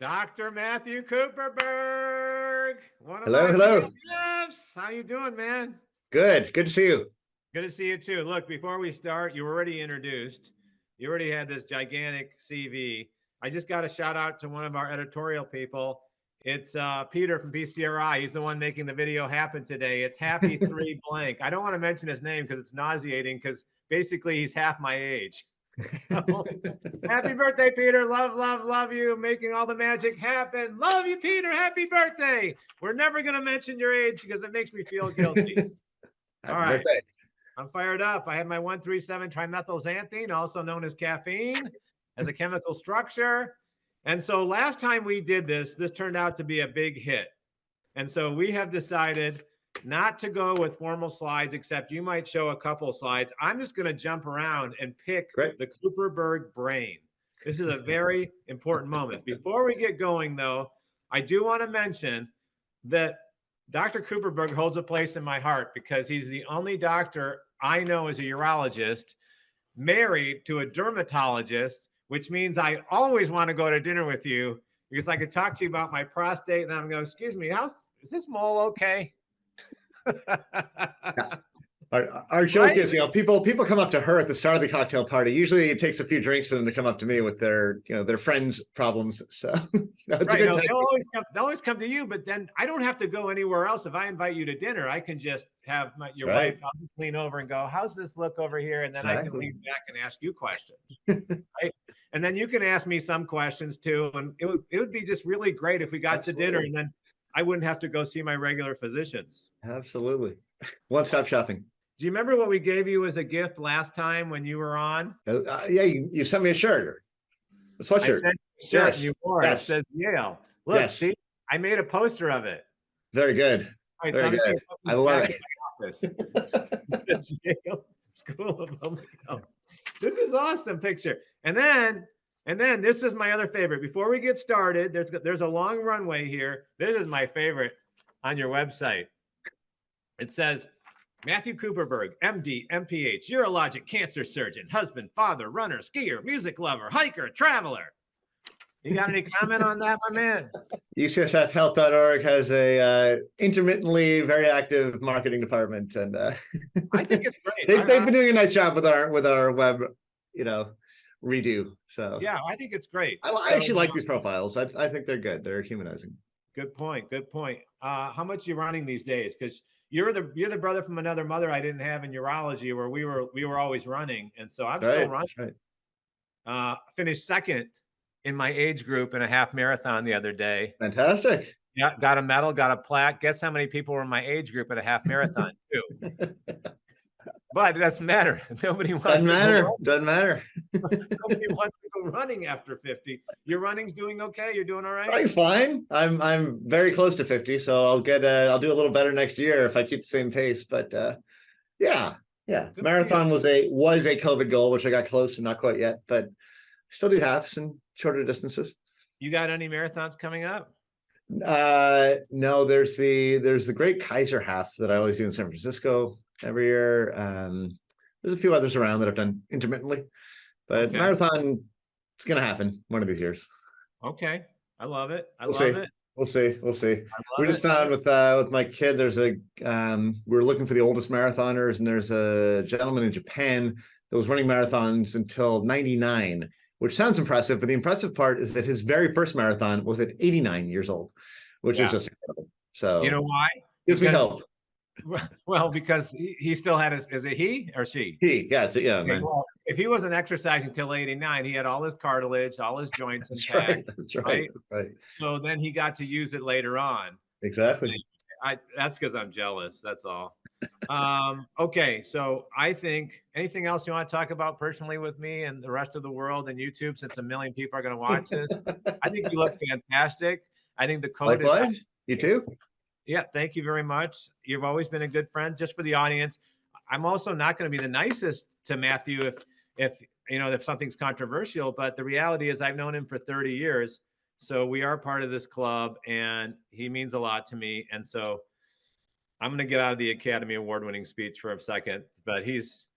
Dr. Matthew Cooperberg, one of Hello, my hello. BFFs. How you doing, man? Good to see you. Good to see you too. Look, before we start, you were already introduced. You already had this gigantic CV. I just got a shout out to one of our editorial people. It's Peter from BCRI. He's the one making the video happen today. It's Happy 3 blank. I don't want to mention his name because it's nauseating because basically he's half my age. So, happy birthday, Peter. Love you. Making all the magic happen. Love you, Peter. Happy birthday. We're never going to mention your age because it makes me feel guilty. All right. Birthday. I'm fired up. I have my 1,3,7-trimethylxanthine, also known as caffeine, as a chemical structure. And so last time we did this turned out to be a big hit. And so we have decided not to go with formal slides, except you might show a couple of slides. I'm just going to jump around and pick the Cooperberg brain. This is a very important moment. Before we get going, though, I do want to mention that Dr. Cooperberg holds a place in my heart because he's the only doctor I know as a urologist married to a dermatologist, which means I always want to go to dinner with you because I could talk to you about my prostate and I'm going, excuse me, is this mole okay? Our joke is, people come up to her at the start of the cocktail party. Usually it takes a few drinks for them to come up to me with their friends' problems. So they'll always come to you, but then I don't have to go anywhere else. If I invite you to dinner, I can just have your wife, I'll just lean over and go, how's this look over here? And then I can lean back and ask you questions. Right? And then you can ask me some questions too. And it would be just really great if we got to dinner and then I wouldn't have to go see my regular physicians. Absolutely. One-stop shopping. Do you remember what we gave you as a gift last time when you were on? Yeah, you sent me a shirt, a sweatshirt. I sent you a shirt and you wore it. It says Yale. Look, see, I made a poster of it. Very good. Right, Very good. I love it. It says Yale School of Public Health. This is awesome picture. And then this is my other favorite. Before we get started, there's a long runway here. This is my favorite on your website. It says, Matthew Cooperberg, MD, MPH, urologic cancer surgeon, husband, father, runner, skier, music lover, hiker, traveler. You got any comment on that, my man? UCSFhealth.org has a intermittently very active marketing department, and I think it's great. They've been doing a nice job with our web, redo. So yeah, I think it's great. I actually like these profiles. I think they're good. They're humanizing. Good point. Good point. How much are you running these days? Because you're the brother from another mother I didn't have in urology, where we were always running, and so I'm still running. Right. Finished second in my age group in a half marathon the other day. Fantastic. Yeah, got a medal, got a plaque. Guess how many people were in my age group at a half marathon too? But it doesn't matter. Nobody wants. Doesn't matter. Nobody wants to go running after 50. Your running's doing okay. You're doing all right. I'm fine. I'm very close to 50, so I'll do a little better next year if I keep the same pace. But yeah. Good marathon was a COVID goal, which I got close and not quite yet, but still do halves and shorter distances. You got any marathons coming up? No. There's the Great Kaiser half that I always do in San Francisco every year. There's a few others around that I've done intermittently, but marathon, it's gonna happen one of these years. Okay, I love it. We'll see. We just found with my kid, there's we're looking for the oldest marathoners, and there's a gentleman in Japan that was running marathons until 99, which sounds impressive, but the impressive part is that his very first marathon was at 89 years old, which is just incredible. So you know why? Gives me hope. Well, because he still had is it he or she? He, yeah, man. Well, if he wasn't exercising till 89, he had all his cartilage, all his joints intact. That's right. So then he got to use it later on. Exactly. That's because I'm jealous. That's all. Okay, so I think anything else you want to talk about personally with me and the rest of the world and YouTube, since 1 million people are going to watch this? I think you look fantastic. I think the code is you too. Yeah, thank you very much. You've always been a good friend. Just for the audience, I'm also not going to be the nicest to Matthew if something's controversial, but the reality is I've known him for 30 years. So we are part of this club and he means a lot to me. And so I'm going to get out of the Academy Award winning speech for a second, but he's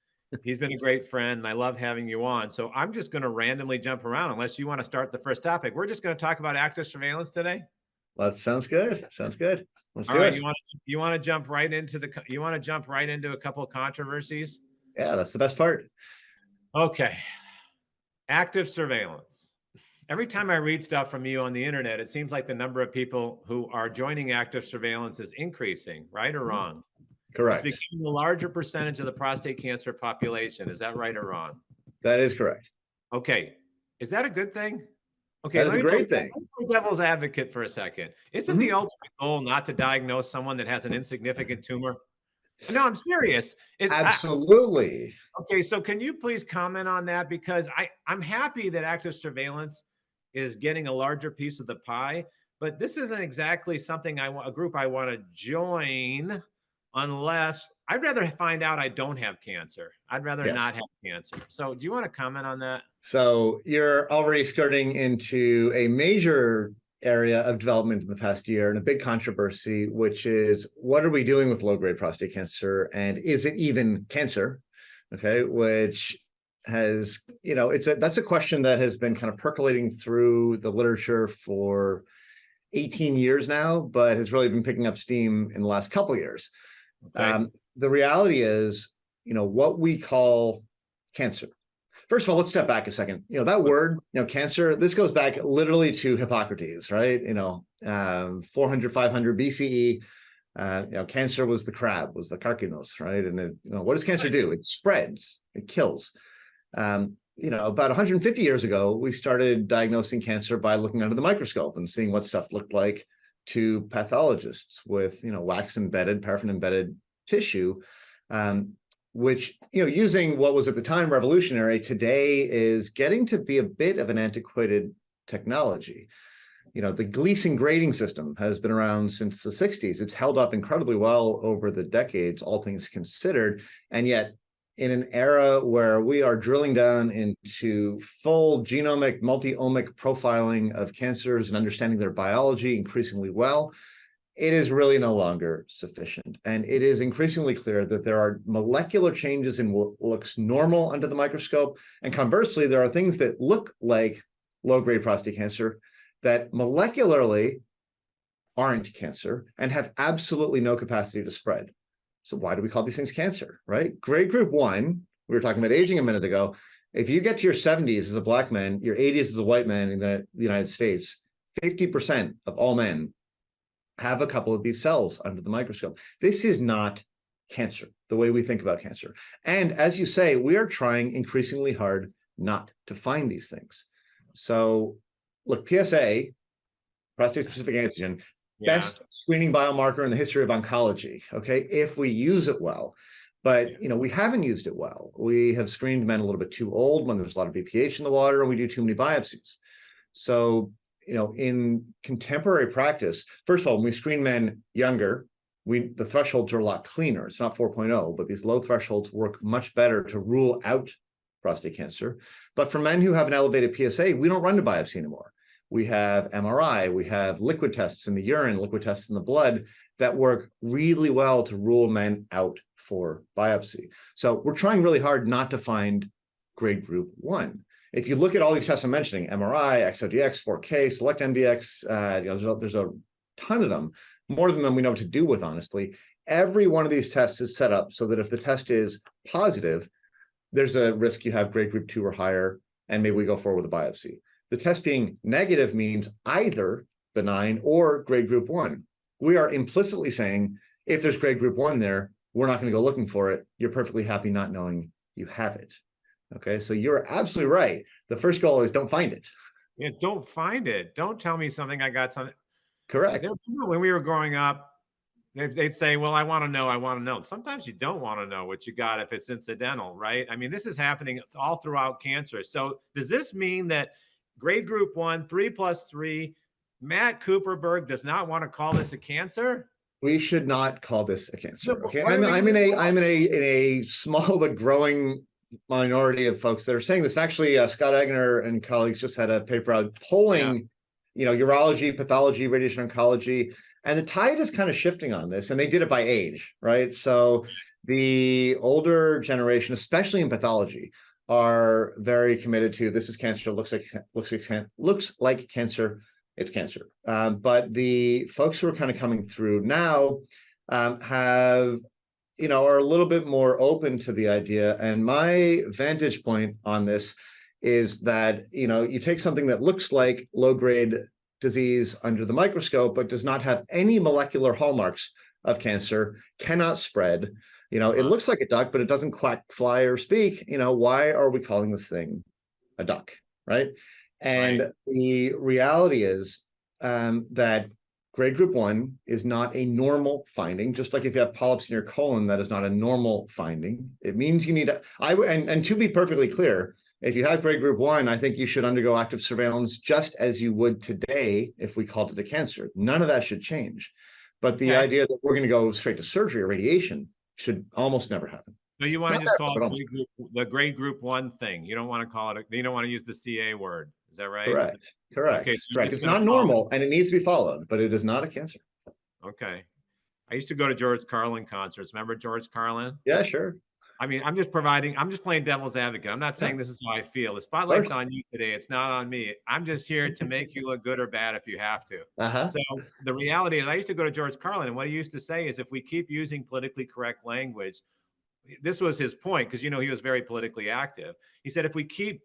He's been a great friend, and I love having you on. So I'm just going to randomly jump around unless you want to start the first topic. We're just going to talk about active surveillance today. That sounds good. Sounds good. Let's All do right, it. you want to jump right into a couple of controversies? Yeah, that's the best part. Okay. Active surveillance. Every time I read stuff from you on the internet, it seems like the number of people who are joining active surveillance is increasing, right or wrong? It's Correct. becoming a larger percentage of the prostate cancer population. Is that right or wrong? That is correct. Okay. Is that a good thing? Okay, That is a great thing. let me play devil's advocate for a second. Isn't the Mhm. ultimate goal not to diagnose someone that has an insignificant tumor? No, I'm serious. Absolutely. Okay, so can you please comment on that? Because I'm happy that active surveillance is getting a larger piece of the pie, but this isn't exactly something a group I want to join unless I'd rather find out I don't have cancer. I'd rather Yes. not have cancer. So do you want to comment on that? So you're already skirting into a major area of development in the past year and a big controversy, which is what are we doing with low-grade prostate cancer, and is it even cancer? Okay, which has, that's a question that has been kind of percolating through the literature for 18 years now, but has really been picking up steam in the last couple of years. Okay. The reality is, what we call cancer. First of all, let's step back a second. That word, cancer, this goes back literally to Hippocrates, right? 400, 500 BCE. Cancer was the crab, was the carcinos, right? And what does cancer do? It spreads, it kills. About 150 years ago, we started diagnosing cancer by looking under the microscope and seeing what stuff looked like to pathologists with, wax-embedded, paraffin-embedded tissue, which, using what was at the time revolutionary, today is getting to be a bit of an antiquated technology. The Gleason grading system has been around since the 60s. It's held up incredibly well over the decades, all things considered. And yet, in an era where we are drilling down into full genomic, multi-omic profiling of cancers and understanding their biology increasingly well, it is really no longer sufficient. And it is increasingly clear that there are molecular changes in what looks normal under the microscope. And conversely, there are things that look like low-grade prostate cancer that molecularly aren't cancer and have absolutely no capacity to spread. So why do we call these things cancer, right? Grade group 1, we were talking about aging a minute ago. If you get to your 70s as a Black man, your 80s as a white man in the United States, 50% of all men have a couple of these cells under the microscope. This is not cancer, the way we think about cancer. And as you say, we are trying increasingly hard not to find these things. So look, PSA, prostate-specific antigen, best screening biomarker in the history of oncology, okay, if we use it well. But, we haven't used it well. We have screened men a little bit too old when there's a lot of BPH in the water, and we do too many biopsies. So, in contemporary practice, first of all, when we screen men younger, the thresholds are a lot cleaner. It's not 4.0, but these low thresholds work much better to rule out prostate cancer. But for men who have an elevated PSA, we don't run to biopsy anymore. We have MRI, we have liquid tests in the urine, liquid tests in the blood that work really well to rule men out for biopsy. So we're trying really hard not to find grade group 1. If you look at all these tests I'm mentioning, MRI, ExoDx, 4K, Select MDX, there's a ton of them, more than we know what to do with, honestly. Every one of these tests is set up so that if the test is positive, there's a risk you have grade group 2 or higher, and maybe we go forward with a biopsy. The test being negative means either benign or grade group 1. We are implicitly saying, if there's grade group 1 there, we're not going to go looking for it. You're perfectly happy not knowing you have it. Okay, so you're absolutely right. The first goal is don't find it. Yeah, don't find it. Don't tell me something I got something. Correct. When we were growing up, they'd say, well, I want to know. Sometimes you don't want to know what you got if it's incidental, right? I mean, this is happening all throughout cancer. So does this mean that grade group 1, 3+3, Matt Cooperberg does not want to call this a cancer? We should not call this a cancer. Okay, I'm in a small but growing minority of folks that are saying this. Actually, Scott Egner and colleagues just had a paper out polling, urology, pathology, radiation oncology, and the tide is kind of shifting on this, and they did it by age, right? So the older generation, especially in pathology, are very committed to this is cancer, looks like cancer, it's cancer. But the folks who are kind of coming through now have, are a little bit more open to the idea. And my vantage point on this is that, you take something that looks like low-grade disease under the microscope, but does not have any molecular hallmarks of cancer, cannot spread. It looks like a duck, but it doesn't quack, fly, or speak. Why are we calling this thing a duck, right? And the reality is that grade group 1 is not a normal finding. Just like if you have polyps in your colon, that is not a normal finding. It means you need and to be perfectly clear, if you have grade group 1, I think you should undergo active surveillance just as you would today if we called it a cancer. None of that should change. But the idea that we're going to go straight to surgery or radiation should almost never happen. So you want to just call it the grade group 1 thing. You don't want to call it, you don't want to use the CA word. Is that right? Correct. Okay, so correct. It's not normal and it needs to be followed, but it is not a cancer. Okay. I used to go to George Carlin concerts. Remember George Carlin? Yeah, sure. I mean, I'm just playing devil's advocate. I'm not saying this is how I feel. The spotlight's on you today. It's not on me. I'm just here to make you look good or bad if you have to. So the reality is I used to go to George Carlin, and what he used to say is if we keep using politically correct language, this was his point, because, he was very politically active. He said, if we keep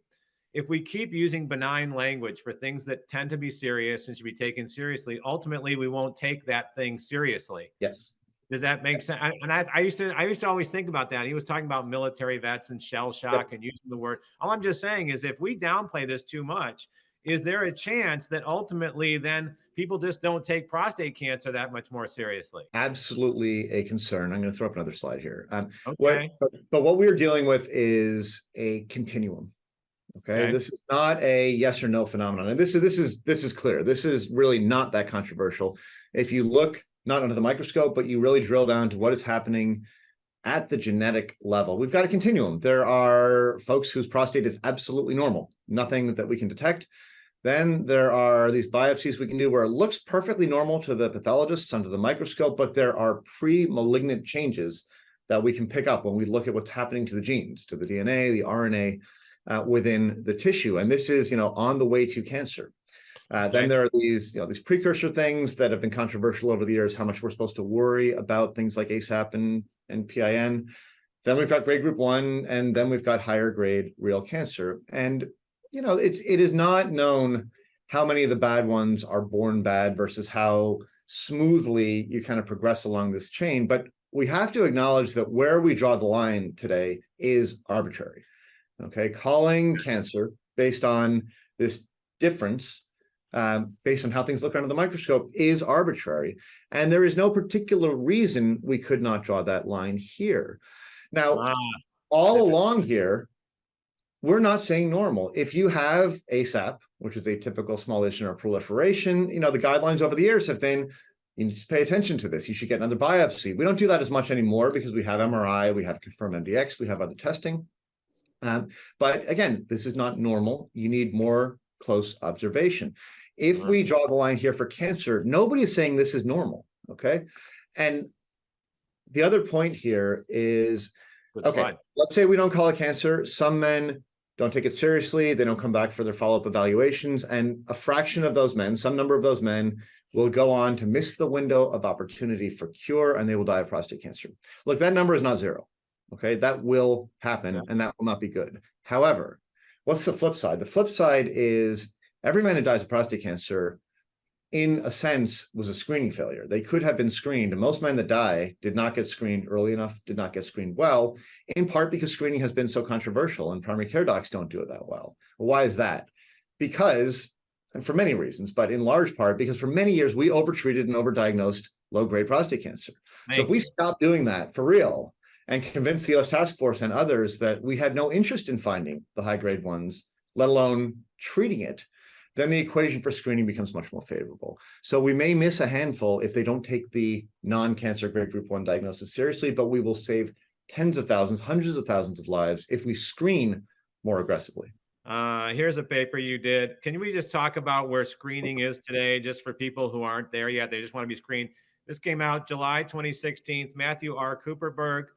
using benign language for things that tend to be serious and should be taken seriously, ultimately we won't take that thing seriously. Yes. Does that make sense? And I used to always think about that. He was talking about military vets and shell shock and using the word. All I'm just saying is if we downplay this too much, is there a chance that ultimately then people just don't take prostate cancer that much more seriously? Absolutely a concern. I'm going to throw up another slide here. Okay. But what we're dealing with is a continuum. Okay. This is not a yes or no phenomenon. And this is clear. This is really not that controversial. If you look not under the microscope, but you really drill down to what is happening at the genetic level, we've got a continuum. There are folks whose prostate is absolutely normal, nothing that we can detect. Then there are these biopsies we can do where it looks perfectly normal to the pathologists under the microscope, but there are pre-malignant changes that we can pick up when we look at what's happening to the genes, to the DNA, the RNA within the tissue. And this is, on the way to cancer. Then there are these precursor things that have been controversial over the years, how much we're supposed to worry about things like ASAP and PIN. Then we've got grade group 1, and then we've got higher grade real cancer. And, it is not known how many of the bad ones are born bad versus how smoothly you kind of progress along this chain. But we have to acknowledge that where we draw the line today is arbitrary. Okay, calling cancer based on this difference, based on how things look under the microscope, is arbitrary. And there is no particular reason we could not draw that line here. Now, all along here, we're not saying normal. If you have ASAP, which is atypical small lesion or proliferation, the guidelines over the years have been, you need to pay attention to this. You should get another biopsy. We don't do that as much anymore because we have MRI, we have Confirm MDX, we have other testing. But again, this is not normal. You need more close observation. If we draw the line here for cancer, nobody is saying this is normal, okay? And the other point here is, let's say we don't call it cancer. Some men don't take it seriously. They don't come back for their follow-up evaluations. And a fraction of those men, some number of those men, will go on to miss the window of opportunity for cure, and they will die of prostate cancer. Look, that number is not zero. Okay, that will happen, and that will not be good. However, what's the flip side? The flip side is every man who dies of prostate cancer, in a sense, was a screening failure. They could have been screened, and most men that die did not get screened early enough, did not get screened well, in part because screening has been so controversial, and primary care docs don't do it that well. Why is that? Because, and for many reasons, but in large part, because for many years we overtreated and overdiagnosed low-grade prostate cancer. So if we stop doing that for real, and convince the US Task Force and others that we had no interest in finding the high-grade ones, let alone treating it, then the equation for screening becomes much more favorable. So we may miss a handful if they don't take the non-cancer grade group 1 diagnosis seriously, but we will save tens of thousands, hundreds of thousands of lives if we screen more aggressively. Here's a paper you did. Can we just talk about where screening is today, just for people who aren't there yet? They just want to be screened. This came out July 2016. Matthew R. Cooperberg,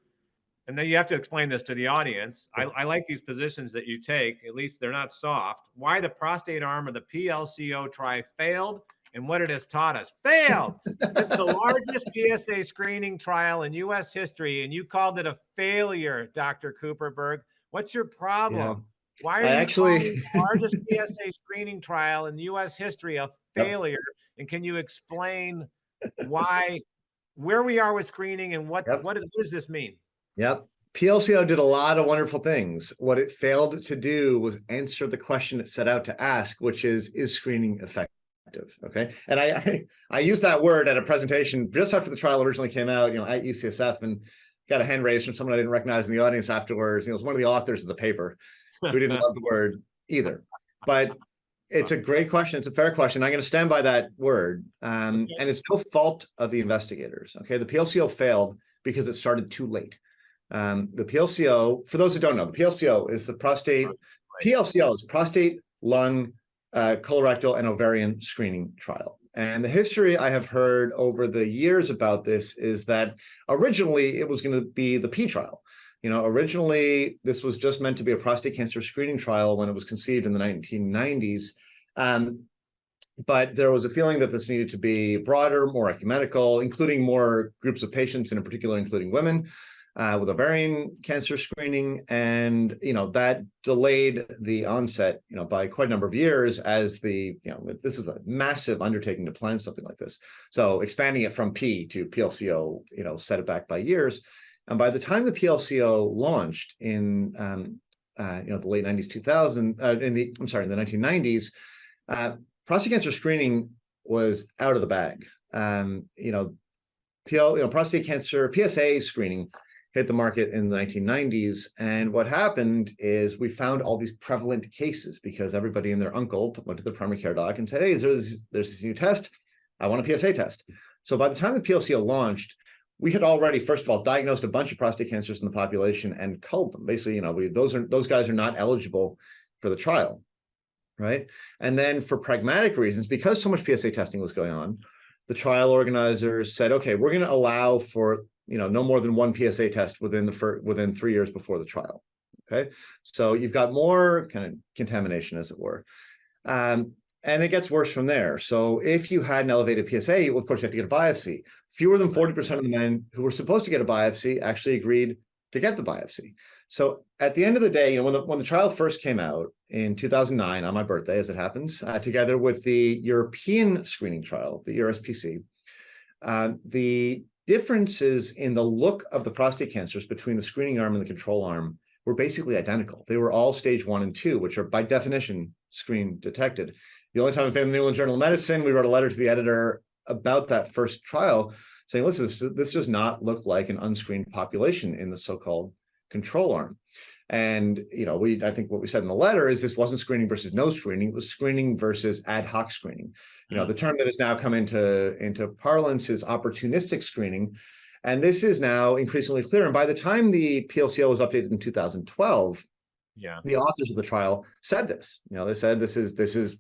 and then you have to explain this to the audience. I like these positions that you take, at least they're not soft. Why the prostate arm of the PLCO trial failed and what it has taught us. Failed. It's the largest PSA screening trial in US history, and you called it a failure, Dr. Cooperberg. What's your problem? Why are you calling the largest PSA screening trial in US history a failure? And can you explain why, where we are with screening and what does this mean? Yep. PLCO did a lot of wonderful things. What it failed to do was answer the question it set out to ask, which is screening effective? Okay. And I used that word at a presentation just after the trial originally came out, at UCSF, and got a hand raised from someone I didn't recognize in the audience afterwards. It was one of the authors of the paper who didn't love the word either. But it's a great question. It's a fair question. I'm going to stand by that word. And it's no fault of the investigators. Okay. The PLCO failed because it started too late. The PLCO, for those who don't know, the PLCO is the prostate, PLCO is prostate, lung, colorectal, and ovarian screening trial. And the history I have heard over the years about this is that originally it was going to be the P trial. Originally this was just meant to be a prostate cancer screening trial when it was conceived in the 1990s. But there was a feeling that this needed to be broader, more ecumenical, including more groups of patients, and in particular, including women. With ovarian cancer screening, and that delayed the onset by quite a number of years, as this is a massive undertaking to plan something like this. So expanding it from P to PLCO set it back by years. And by the time the PLCO launched in the late 90s, 2000 in the 1990s, prostate cancer screening was out of the bag. Prostate cancer PSA screening hit the market in the 1990s. And what happened is we found all these prevalent cases because everybody and their uncle went to the primary care doc and said, hey, there's this new test. I want a PSA test. So by the time the PLCO launched, we had already, first of all, diagnosed a bunch of prostate cancers in the population and culled them. Basically, those guys are not eligible for the trial, right? And then for pragmatic reasons, because so much PSA testing was going on, the trial organizers said, okay, we're going to allow for no more than one PSA test within 3 years before the trial. Okay, so you've got more kind of contamination, as it were, and it gets worse from there. So if you had an elevated PSA, of course you have to get a biopsy. Fewer than 40% of the men who were supposed to get a biopsy actually agreed to get the biopsy. So at the end of the day, when the trial first came out in 2009 on my birthday, as it happens, together with the European screening trial, the EuroSPC, the differences in the look of the prostate cancers between the screening arm and the control arm were basically identical. They were all stage 1 and 2, which are by definition screen detected. The only time I found the New England Journal of Medicine, we wrote a letter to the editor about that first trial saying, listen, this does not look like an unscreened population in the so-called control arm. And I think what we said in the letter is this wasn't screening versus no screening, it was screening versus ad hoc screening. The term that has now come into parlance is opportunistic screening. And this is now increasingly clear. And by the time the PLCO was updated in 2012, the authors of the trial said this. They said this is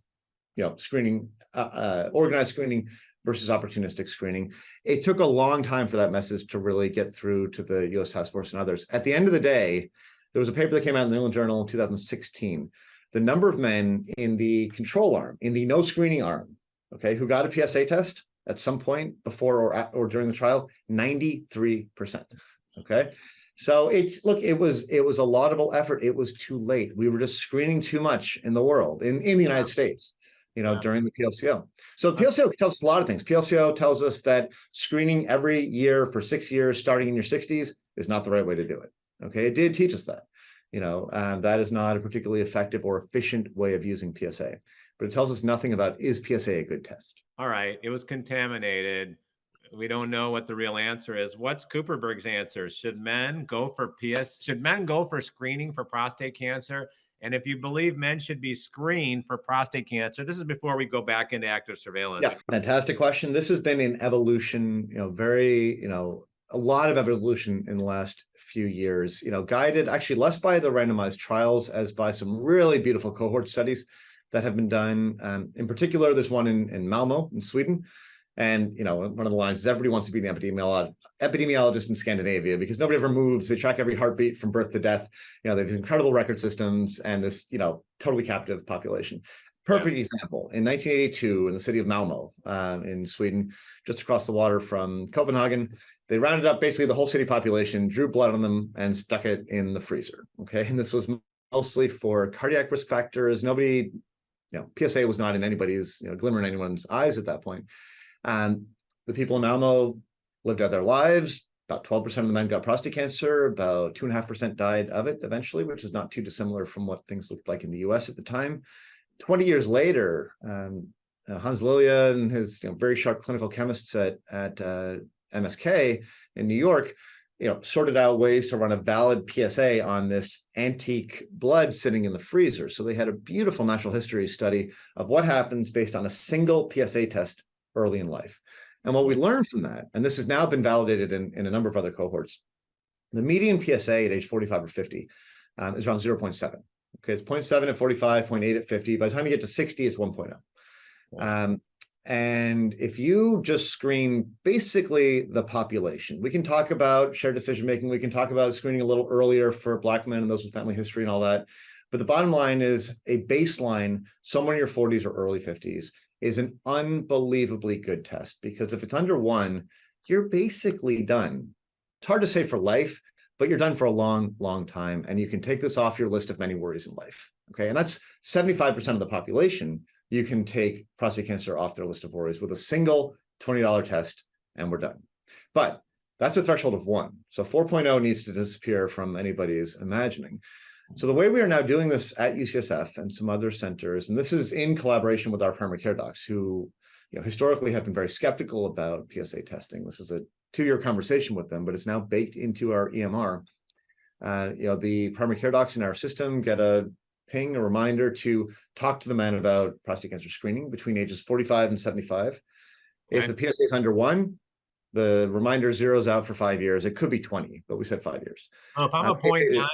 screening, organized screening versus opportunistic screening. It took a long time for that message to really get through to the U.S. Task Force and others. At the end of the day, there was a paper that came out in the New England Journal in 2016. The number of men in the control arm, in the no screening arm, who got a PSA test at some point before or during the trial, 93%. Okay. So it was a laudable effort. It was too late. We were just screening too much in the world, in the United States, during the PLCO. So the PLCO tells us a lot of things. PLCO tells us that screening every year for 6 years, starting in your 60s, is not the right way to do it. Okay, it did teach us that. That is not a particularly effective or efficient way of using PSA, but it tells us nothing about, is PSA a good test? All right, it was contaminated. We don't know what the real answer is. What's Cooperberg's answer? Should men go for screening for prostate cancer? And if you believe men should be screened for prostate cancer, this is before we go back into active surveillance. Yeah, fantastic question. This has been in evolution, a lot of evolution in the last few years, guided actually less by the randomized trials as by some really beautiful cohort studies that have been done. In particular, there's one in Malmo in Sweden, And, one of the lines is everybody wants to be an epidemiologist in Scandinavia because nobody ever moves. They track every heartbeat from birth to death. They have these incredible record systems and this, totally captive population. Perfect example. In 1982, in the city of Malmo, in Sweden, just across the water from Copenhagen, they rounded up basically the whole city population, drew blood on them, and stuck it in the freezer. Okay, and this was mostly for cardiac risk factors. Nobody, PSA was not in anybody's, glimmer in anyone's eyes at that point. And the people in Malmo lived out their lives. About 12% of the men got prostate cancer. About 2.5% died of it eventually, which is not too dissimilar from what things looked like in the US at the time. 20 years later, Hans Lilja and his very sharp clinical chemists at MSK in New York, sorted out ways to run a valid PSA on this antique blood sitting in the freezer. So they had a beautiful natural history study of what happens based on a single PSA test early in life. And what we learned from that, and this has now been validated in a number of other cohorts, the median PSA at age 45 or 50 is around 0.7. Okay, it's 0.7 at 45, 0.8 at 50. By the time you get to 60, it's 1.0. Wow. And if you just screen basically the population, we can talk about shared decision-making. We can talk about screening a little earlier for Black men and those with family history and all that. But the bottom line is a baseline, somewhere in your 40s or early 50s, is an unbelievably good test, because if it's under 1, you're basically done. It's hard to say for life, but you're done for a long, long time. And you can take this off your list of many worries in life. Okay. And that's 75% of the population. You can take prostate cancer off their list of worries with a single $20 test, and we're done. But that's a threshold of 1. So 4.0 needs to disappear from anybody's imagining. So the way we are now doing this at UCSF and some other centers, and this is in collaboration with our primary care docs who, historically have been very skeptical about PSA testing. This is a 2-year conversation with them, but it's now baked into our EMR. The primary care docs in our system get a ping, a reminder to talk to the men about prostate cancer screening between ages 45 and 75. If the PSA is under 1, the reminder zeroes out for 5 years. It could be 20, but we said 5 years. Well, if I'm a 0.9,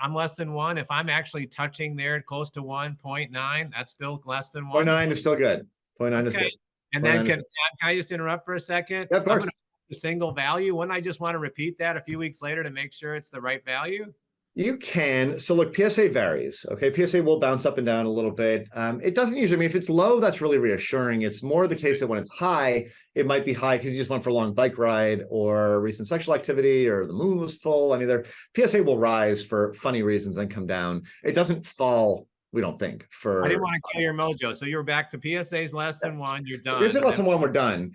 I'm less than 1. If I'm actually touching there close to 1, 0.9, that's still less than 1. 0.9 is still good. 0.9 is good. And then can I just interrupt for a second? Yeah, of course. A single value. Wouldn't I just want to repeat that a few weeks later to make sure it's the right value? You can. So look, PSA varies. Okay, PSA will bounce up and down a little bit. It doesn't usually, if it's low, that's really reassuring. It's more the case that when it's high, it might be high because you just went for a long bike ride or recent sexual activity or the moon was full. Their PSA will rise for funny reasons and come down. It doesn't fall, we don't think. I didn't want to kill your mojo. So you're back to PSAs less than 1, you're done. PSA less than 1, we're done.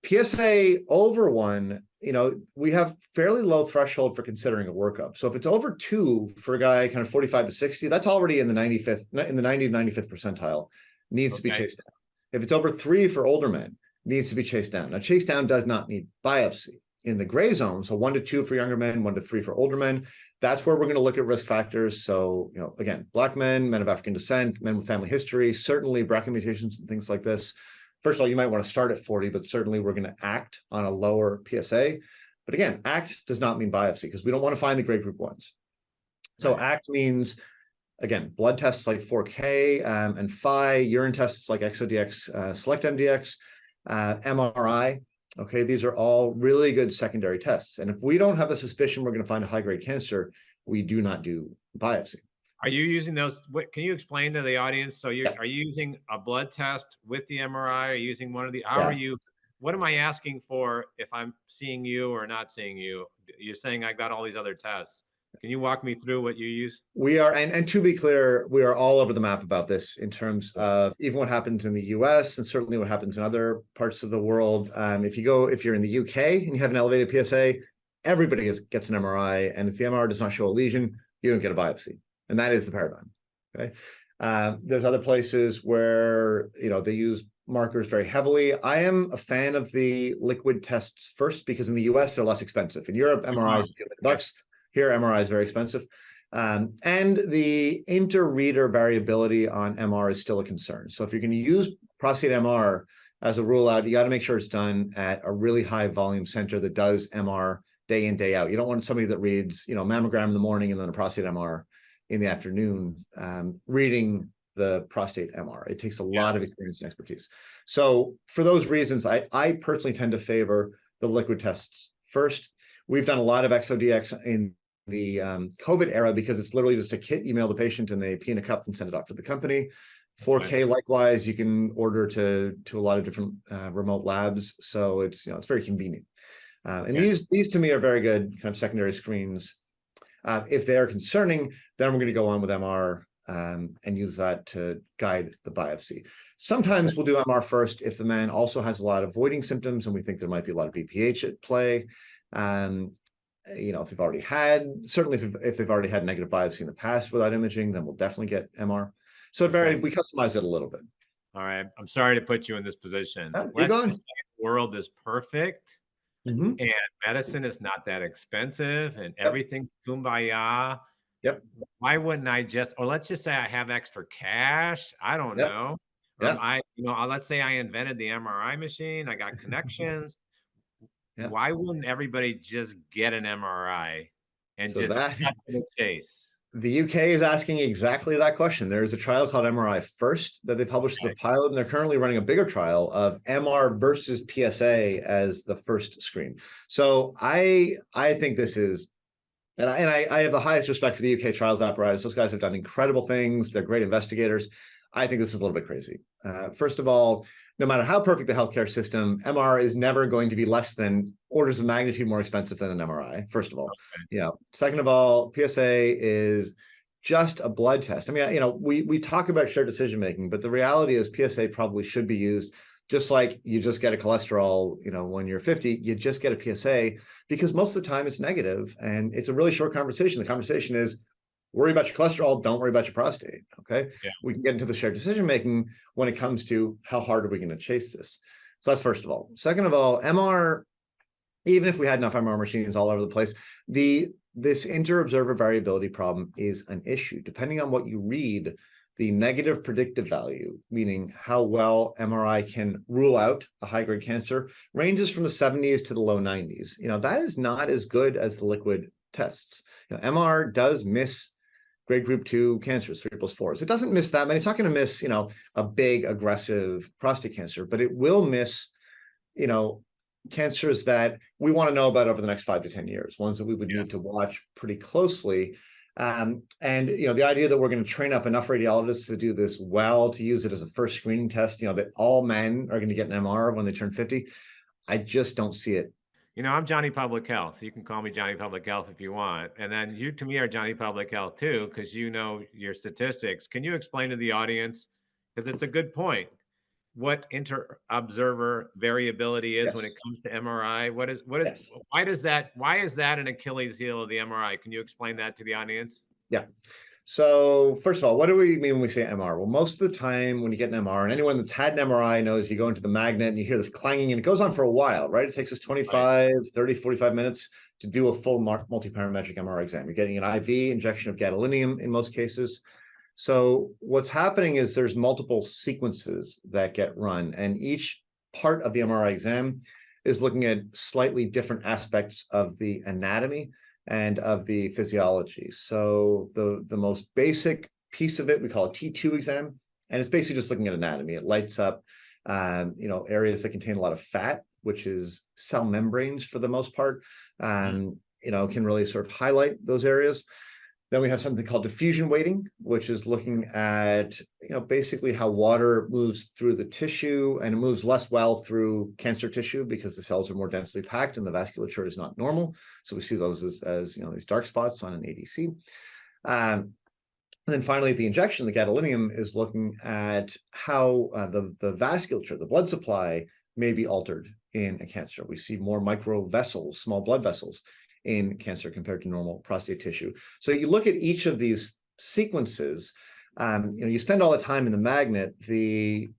PSA over 1, we have fairly low threshold for considering a workup. So if it's over 2 for a guy kind of 45 to 60, that's already in the 90 to 95th percentile, needs to be chased down. If it's over 3 for older men, needs to be chased down. Now, chase down does not need biopsy. In the gray zone, so 1 to 2 for younger men, 1 to 3 for older men, that's where we're going to look at risk factors. So, again, Black men, men of African descent, men with family history, certainly BRCA mutations and things like this. First of all, you might want to start at 40, but certainly we're going to act on a lower PSA. But again, ACT does not mean biopsy because we don't want to find the grade group 1s. So ACT means, again, blood tests like 4K and Phi, urine tests like ExoDx, Select MDX, MRI. Okay, these are all really good secondary tests. And if we don't have a suspicion we're going to find a high-grade cancer, we do not do biopsy. Are you using those? Can you explain to the audience? So are you using a blood test with the MRI? Are you using one of the? How are you? What am I asking for if I'm seeing you or not seeing you? You're saying I got all these other tests. Can you walk me through what you use? We are, and to be clear, we are all over the map about this in terms of even what happens in the US and certainly what happens in other parts of the world. If you're in the UK and you have an elevated PSA, everybody gets an MRI, and if the MRI does not show a lesion, you don't get a biopsy. And that is the paradigm. Okay. There's other places where they use markers very heavily. I am a fan of the liquid tests first because in the US they're less expensive. In Europe, MRI is $1,000. Here, MRI is very expensive. And the inter-reader variability on MR is still a concern. So if you're going to use prostate MR as a rule out, you got to make sure it's done at a really high volume center that does MR day in, day out. You don't want somebody that reads, mammogram in the morning and then a prostate MR in the afternoon, reading the prostate MR. It takes a lot of experience and expertise. So for those reasons, I personally tend to favor the liquid tests first. We've done a lot of ExoDX in the COVID era because it's literally just a kit. You mail the patient and they pee in a cup and send it off to the company. 4K, likewise, you can order to a lot of different remote labs. So it's, it's very convenient. And these to me are very good kind of secondary screens. If they are concerning, then we're going to go on with MR and use that to guide the biopsy. Sometimes we'll do MR first if the man also has a lot of voiding symptoms and we think there might be a lot of BPH at play. If they've already had, certainly if they've already had negative biopsy in the past without imaging, then we'll definitely get MR. So we customize it a little bit. All right. I'm sorry to put you in this position. Let's just say the world is perfect and medicine is not that expensive and everything's kumbaya. Why wouldn't I or let's just say I have extra cash. I don't know. Let's say I invented the MRI machine. I got connections. Why wouldn't everybody just get an MRI and just cut to the chase? The UK is asking exactly that question. There's a trial called MRI First that they published as a pilot, and they're currently running a bigger trial of MR versus PSA as the first screen. So I think this is, and I have the highest respect for the UK trials apparatus. Those guys have done incredible things. They're great investigators. I think this is a little bit crazy. First of all, no matter how perfect the healthcare system, MR is never going to be less than orders of magnitude more expensive than an MRI, first of all. Second of all, PSA is just a blood test. I mean, we talk about shared decision making, but the reality is PSA probably should be used just like you just get a cholesterol, when you're 50, you just get a PSA because most of the time it's negative and it's a really short conversation. The conversation is, worry about your cholesterol, don't worry about your prostate, okay? We can get into the shared decision-making when it comes to how hard are we gonna chase this. So that's first of all. Second of all, MR, even if we had enough MR machines all over the place, this inter-observer variability problem is an issue. Depending on what you read, the negative predictive value, meaning how well MRI can rule out a high-grade cancer, ranges from the 70s to the low 90s. That is not as good as the liquid tests. MR does miss grade group 2 cancers, 3+4s. It doesn't miss that many. It's not going to miss, a big aggressive prostate cancer, but it will miss, cancers that we want to know about over the next 5 to 10 years, ones that we would need to watch pretty closely. And the idea that we're going to train up enough radiologists to do this well, to use it as a first screening test, that all men are going to get an MR when they turn 50, I just don't see it. I'm Johnny Public Health. You can call me Johnny Public Health if you want. And then you, to me, are Johnny Public Health too, because you know your statistics. Can you explain to the audience, because it's a good point, what inter-observer variability is when it comes to MRI? Why is that an Achilles heel of the MRI? Can you explain that to the audience? So first of all, what do we mean when we say MR? Well, most of the time when you get an MR, and anyone that's had an MRI knows you go into the magnet and you hear this clanging and it goes on for a while, right? It takes us 25, 30, 45 minutes to do a full multiparametric MR exam. You're getting an IV injection of gadolinium in most cases. So what's happening is there's multiple sequences that get run, and each part of the MRI exam is looking at slightly different aspects of the anatomy and of the physiology. So the most basic piece of it, we call a T2 exam, and it's basically just looking at anatomy. It lights up, areas that contain a lot of fat, which is cell membranes for the most part, can really sort of highlight those areas. Then we have something called diffusion weighting, which is looking at, basically how water moves through the tissue, and it moves less well through cancer tissue because the cells are more densely packed and the vasculature is not normal. So we see those as these dark spots on an ADC. And then finally, the injection, the gadolinium, is looking at how the vasculature, the blood supply, may be altered in a cancer. We see more micro vessels, small blood vessels, in cancer compared to normal prostate tissue. So you look at each of these sequences, you spend all the time in the magnet, the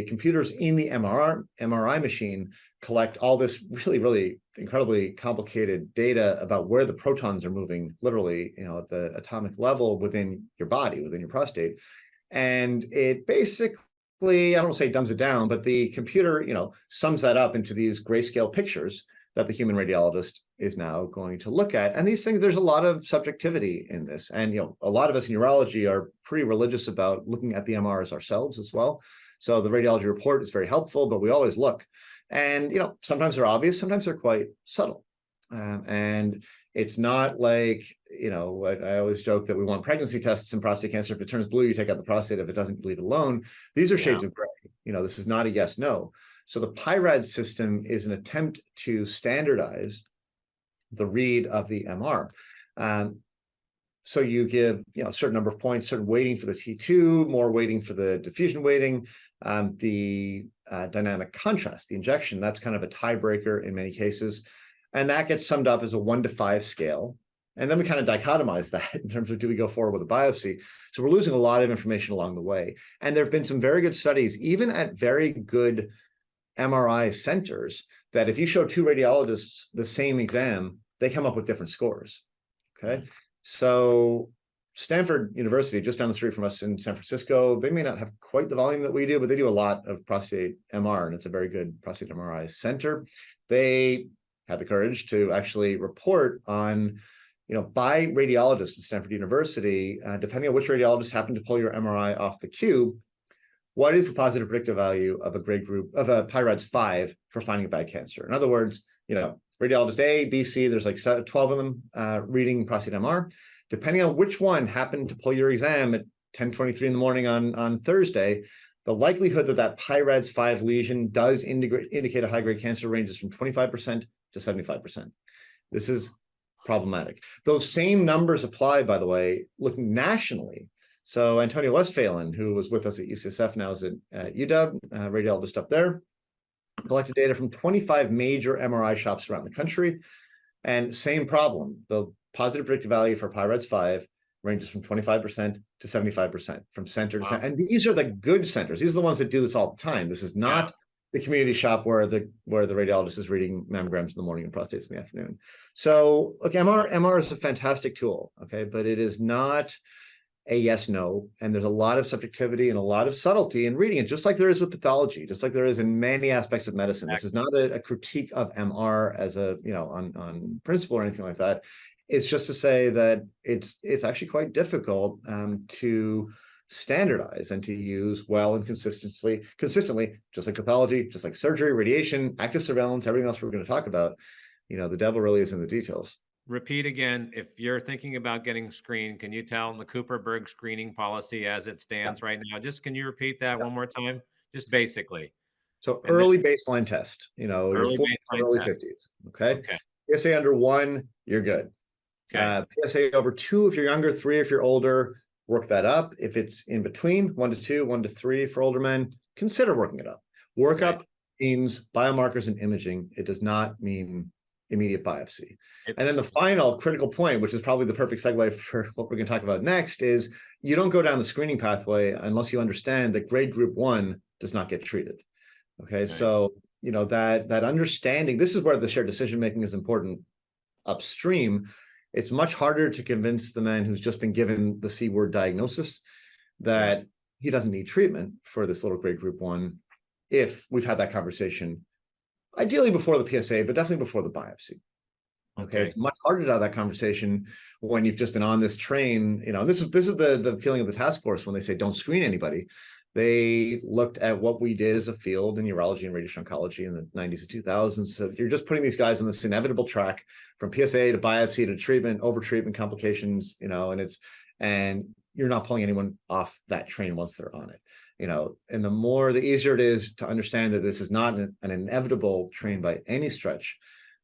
computers in the MRI machine collect all this really, really incredibly complicated data about where the protons are moving, literally, at the atomic level within your body, within your prostate. And it basically, I don't say dumbs it down, but the computer, sums that up into these grayscale pictures that the human radiologist is now going to look at. And these things, there's a lot of subjectivity in this. And, a lot of us in urology are pretty religious about looking at the MRs ourselves as well. So the radiology report is very helpful, but we always look. And, sometimes they're obvious, sometimes they're quite subtle. And it's not like, I always joke that we want pregnancy tests in prostate cancer. If it turns blue, you take out the prostate. If it doesn't, leave it alone. These are shades of gray. This is not a yes, no. So the PIRAD system is an attempt to standardize the read of the MR. So you give, a certain number of points, certain weighting for the T2, more weighting for the diffusion weighting, the dynamic contrast, the injection, that's kind of a tiebreaker in many cases. And that gets summed up as a 1 to 5 scale. And then we kind of dichotomize that in terms of, do we go forward with a biopsy? So we're losing a lot of information along the way. And there have been some very good studies, even at very good MRI centers, that if you show 2 radiologists the same exam, they come up with different scores. Okay. So Stanford University, just down the street from us in San Francisco, they may not have quite the volume that we do, but they do a lot of prostate MR, and it's a very good prostate MRI center. They had the courage to actually report on, by radiologists at Stanford University, depending on which radiologist happened to pull your MRI off the queue, what is the positive predictive value of a grade group of a PIRADS 5 for finding a bad cancer? In other words, radiologist A, B, C, there's like 12 of them reading prostate MR. Depending on which one happened to pull your exam at 10:23 in the morning on Thursday, the likelihood that PIRADS 5 lesion does indicate a high-grade cancer ranges from 25% to 75%. This is problematic. Those same numbers apply, by the way, looking nationally. So Antonio Westphalen, who was with us at UCSF, now is at UW, radiologist up there, collected data from 25 major MRI shops around the country. And same problem, the positive predictive value for PIRADS 5 ranges from 25% to 75% from center to center. And these are the good centers. These are the ones that do this all the time. This is not the community shop where the radiologist is reading mammograms in the morning and prostates in the afternoon. So look, MR is a fantastic tool, okay, but it is not a yes, no. And there's a lot of subjectivity and a lot of subtlety in reading it, just like there is with pathology, just like there is in many aspects of medicine. This is not a critique of MR as a, on principle or anything like that. It's just to say that it's actually quite difficult to standardize and to use well and consistently, just like pathology, just like surgery, radiation, active surveillance, everything else we're going to talk about. The devil really is in the details. Repeat again, if you're thinking about getting screened, can you tell them the Cooperberg screening policy as it stands right now? Just can you repeat that one more time? Just basically. So early baseline test, your early 40s, early test. 50s. Okay. Okay. PSA under 1, you're good. Okay. PSA over 2 if you're younger, 3 if you're older, work that up. If it's in between 1 to 2, 1 to 3 for older men, consider working it up. Workup means biomarkers and imaging. It does not mean immediate biopsy. And then the final critical point, which is probably the perfect segue for what we're going to talk about next, is you don't go down the screening pathway unless you understand that grade group 1 does not get treated. Okay. So, that understanding, this is where the shared decision making is important upstream. It's much harder to convince the man who's just been given the C word diagnosis that he doesn't need treatment for this little grade group 1 if we've had that conversation, ideally before the PSA, but definitely before the biopsy. Okay. It's much harder to have that conversation when you've just been on this train. This is the feeling of the task force when they say don't screen anybody. They looked at what we did as a field in urology and radiation oncology in the 90s and 2000s. So you're just putting these guys on this inevitable track from PSA to biopsy to treatment, over treatment complications, and you're not pulling anyone off that train once they're on it. And the easier it is to understand that this is not an inevitable train by any stretch,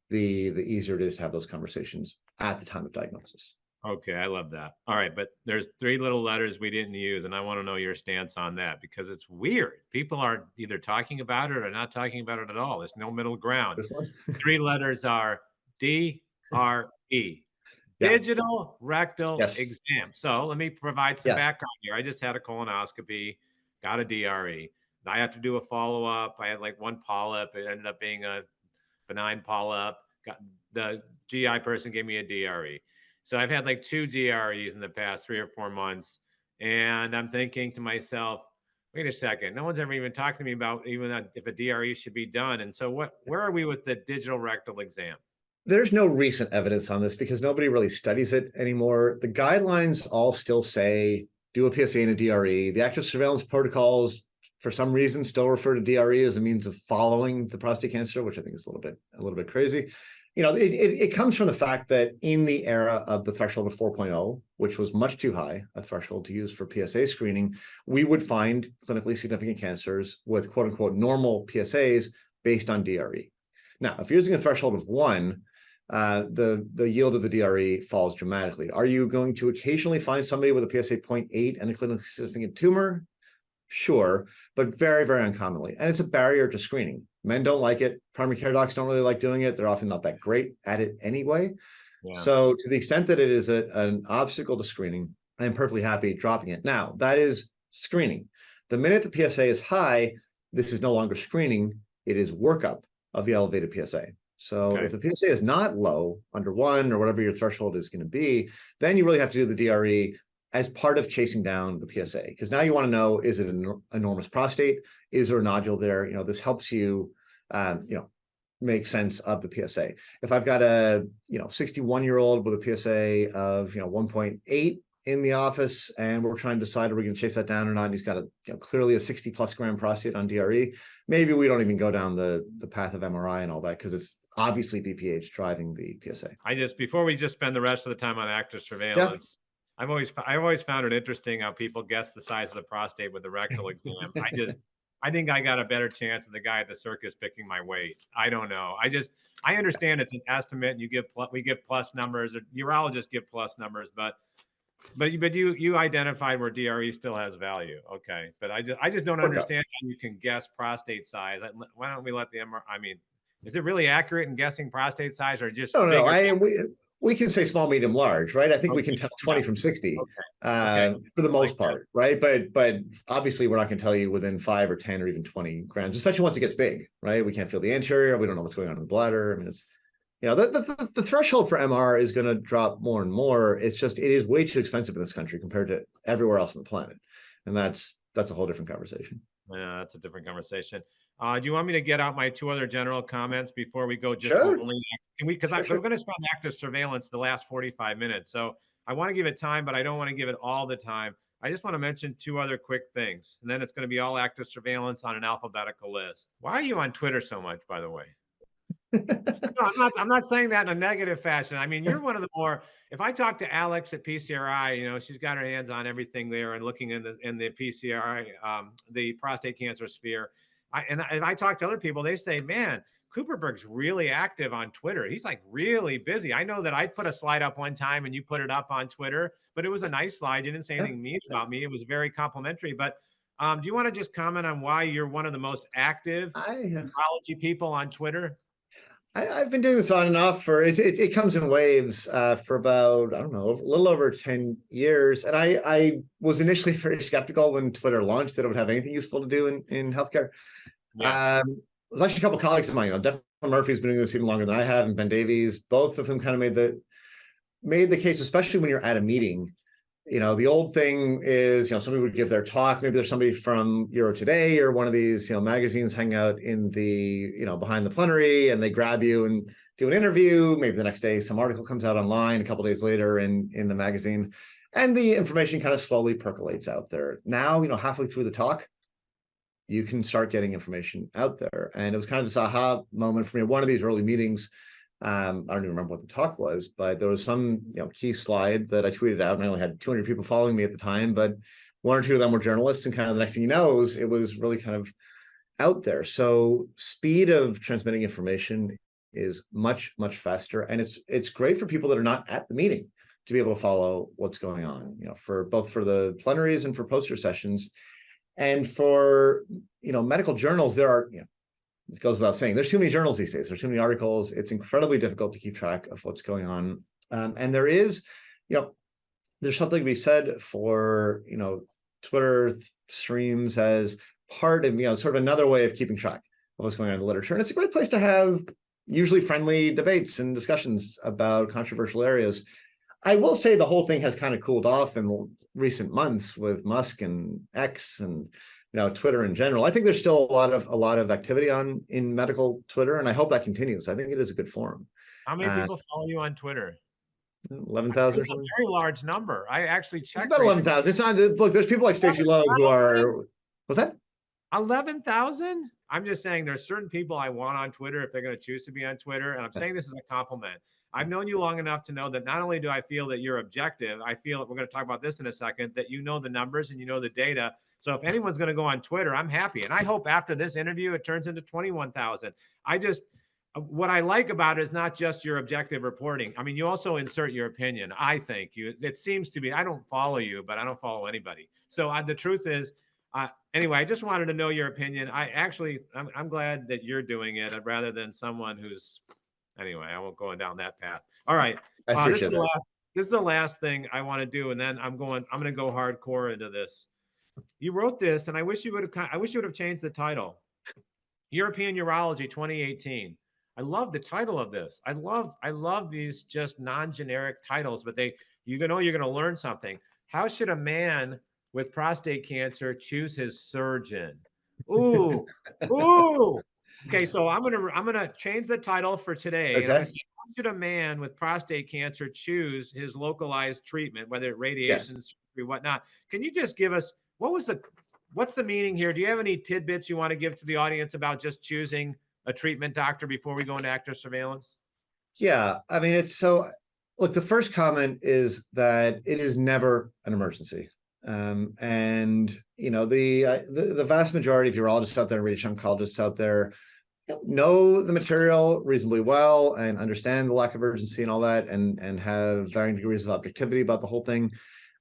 the easier it is to have those conversations at the time of diagnosis. Okay, I love that. All right, but there's 3 little letters we didn't use, and I want to know your stance on that because it's weird. People are either talking about it or not talking about it at all. There's no middle ground. This one? 3 letters are DRE. Digital rectal exam. So let me provide some background here. I just had a colonoscopy, got a DRE. I had to do a follow-up. I had like 1 polyp. It ended up being a benign polyp. The GI person gave me a DRE. So I've had like 2 DREs in the past 3 or 4 months. And I'm thinking to myself, wait a second, no one's ever even talked to me about even that if a DRE should be done. And so where are we with the digital rectal exam? There's no recent evidence on this because nobody really studies it anymore. The guidelines all still say do a PSA and a DRE. The active surveillance protocols, for some reason, still refer to DRE as a means of following the prostate cancer, which I think is a little bit crazy. You know, it comes from the fact that in the era of the threshold of 4.0, which was much too high a threshold to use for PSA screening, we would find clinically significant cancers with quote unquote normal PSAs based on DRE. Now, if you're using a threshold of 1, the yield of the DRE falls dramatically. Are you going to occasionally find somebody with a PSA 0.8 and a clinically significant tumor? Sure, but very, very uncommonly. And it's a barrier to screening. Men don't like it. Primary care docs don't really like doing it. They're often not that great at it anyway. Yeah. So to the extent that it is an obstacle to screening, I'm perfectly happy dropping it. Now, that is screening. The minute the PSA is high, this is no longer screening. It is workup of the elevated PSA. So if the PSA is not low, under 1 or whatever your threshold is going to be, then you really have to do the DRE as part of chasing down the PSA, because now you want to know, is it an enormous prostate? Is there a nodule there? You know, this helps you, make sense of the PSA. If I've got a, 61-year-old with a PSA of, 1.8 in the office, and we're trying to decide are we going to chase that down or not, and he's got a, clearly a 60+ gram prostate on DRE, maybe we don't even go down the path of MRI and all that, because it's obviously BPH driving the PSA. Before we just spend the rest of the time on active surveillance, I've always found it interesting how people guess the size of the prostate with the rectal exam. I think I got a better chance of the guy at the circus picking my weight. I don't know. I understand it's an estimate. And we give plus numbers, or urologists give plus numbers, but you identified where DRE still has value. Okay, but I just don't understand how you can guess prostate size. Why don't we let the MR? I mean, is it really accurate in guessing prostate size, or just we can say small, medium, large, right? I think we can tell 20 from 60 for the most part, right? But obviously we're not going to tell you within 5 or 10 or even 20 grams, especially once it gets big, right? We can't feel the anterior. We don't know what's going on in the bladder. I mean, it's, the threshold for MR is going to drop more and more. It's just, it is way too expensive in this country compared to everywhere else on the planet. And that's a whole different conversation. Yeah, that's a different conversation. Do you want me to get out my 2 other general comments before we go? Sure. Because we're going to spend active surveillance the last 45 minutes. So I want to give it time, but I don't want to give it all the time. I just want to mention 2 other quick things, and then it's going to be all active surveillance on an alphabetical list. Why are you on Twitter so much, by the way? No, I'm not saying that in a negative fashion. I mean, you're one of the more, if I talk to Alex at PCRI, she's got her hands on everything there and looking in the PCRI, the prostate cancer sphere. And I talk to other people, they say, man, Cooperberg's really active on Twitter. He's like really busy. I know that I put a slide up one time and you put it up on Twitter, but it was a nice slide. You didn't say anything mean about me. It was very complimentary. But do you want to just comment on why you're one of the most active urology people on Twitter? I've been doing this on and off for it comes in waves for about, I don't know, a little over 10 years. And I was initially very skeptical when Twitter launched that it would have anything useful to do in healthcare. Yeah. There's actually a couple of colleagues of mine, Declan Murphy's been doing this even longer than I have, and Ben Davies, both of whom kind of made the case, especially when you're at a meeting. The old thing is, somebody would give their talk. Maybe there's somebody from Euro Today or one of these, magazines hang out in the, behind the plenary, and they grab you and do an interview. Maybe the next day, some article comes out online a couple of days later in the magazine, and the information kind of slowly percolates out there. Now, halfway through the talk, you can start getting information out there. And it was kind of this aha moment for me. One of these early meetings, I don't even remember what the talk was, but there was some key slide that I tweeted out, and I only had 200 people following me at the time, but 1 or 2 of them were journalists, and kind of the next thing you know, it was really kind of out there. So speed of transmitting information is much, much faster, and it's great for people that are not at the meeting to be able to follow what's going on, for both for the plenaries and for poster sessions. And for medical journals, there are it goes without saying, there's too many journals these days. There's too many articles. It's incredibly difficult to keep track of what's going on. And there is, there's something to be said for, Twitter streams as part of, sort of another way of keeping track of what's going on in the literature. And it's a great place to have usually friendly debates and discussions about controversial areas. I will say the whole thing has kind of cooled off in recent months with Musk and X and Twitter in general. I think there's still a lot of activity in medical Twitter, and I hope that continues. I think it is a good forum. How many people follow you on Twitter? 11,000 or It's a something. very large number. I actually checked. It's about 11,000. It's not. Look, there's people like Stacey Loeb who are. What's that? 11,000? I'm just saying there's certain people I want on Twitter if they're going to choose to be on Twitter. And I'm saying this as a compliment. I've known you long enough to know that not only do I feel that you're objective, I feel that we're going to talk about this in a second, that you know the numbers and you know the data. So if anyone's going to go on Twitter, I'm happy. And I hope after this interview, it turns into 21,000. What I like about it is not just your objective reporting. I mean, you also insert your opinion. I think it seems to be, I don't follow you, but I don't follow anybody. So the truth is, anyway, I just wanted to know your opinion. I'm glad that you're doing it rather than someone who's, anyway, I won't go down that path. All right. I appreciate this is the last thing I want to do. And then I'm going to go hardcore into this. You wrote this and I wish you would have changed the title. European Urology 2018. I love the title of this. I love these just non-generic titles, but you're going to learn something. How should a man with prostate cancer choose his surgeon? Ooh, ooh. Okay, so I'm gonna change the title for today. Okay. And I'm gonna say, how should a man with prostate cancer choose his localized treatment, whether it radiation, surgery, whatnot? Can you just give us what's the meaning here? Do you have any tidbits you want to give to the audience about just choosing a treatment doctor before we go into active surveillance? Yeah, I mean, look, the first comment is that it is never an emergency. And the vast majority of urologists out there, radiation oncologists out there, know the material reasonably well and understand the lack of urgency and all that, and have varying degrees of objectivity about the whole thing.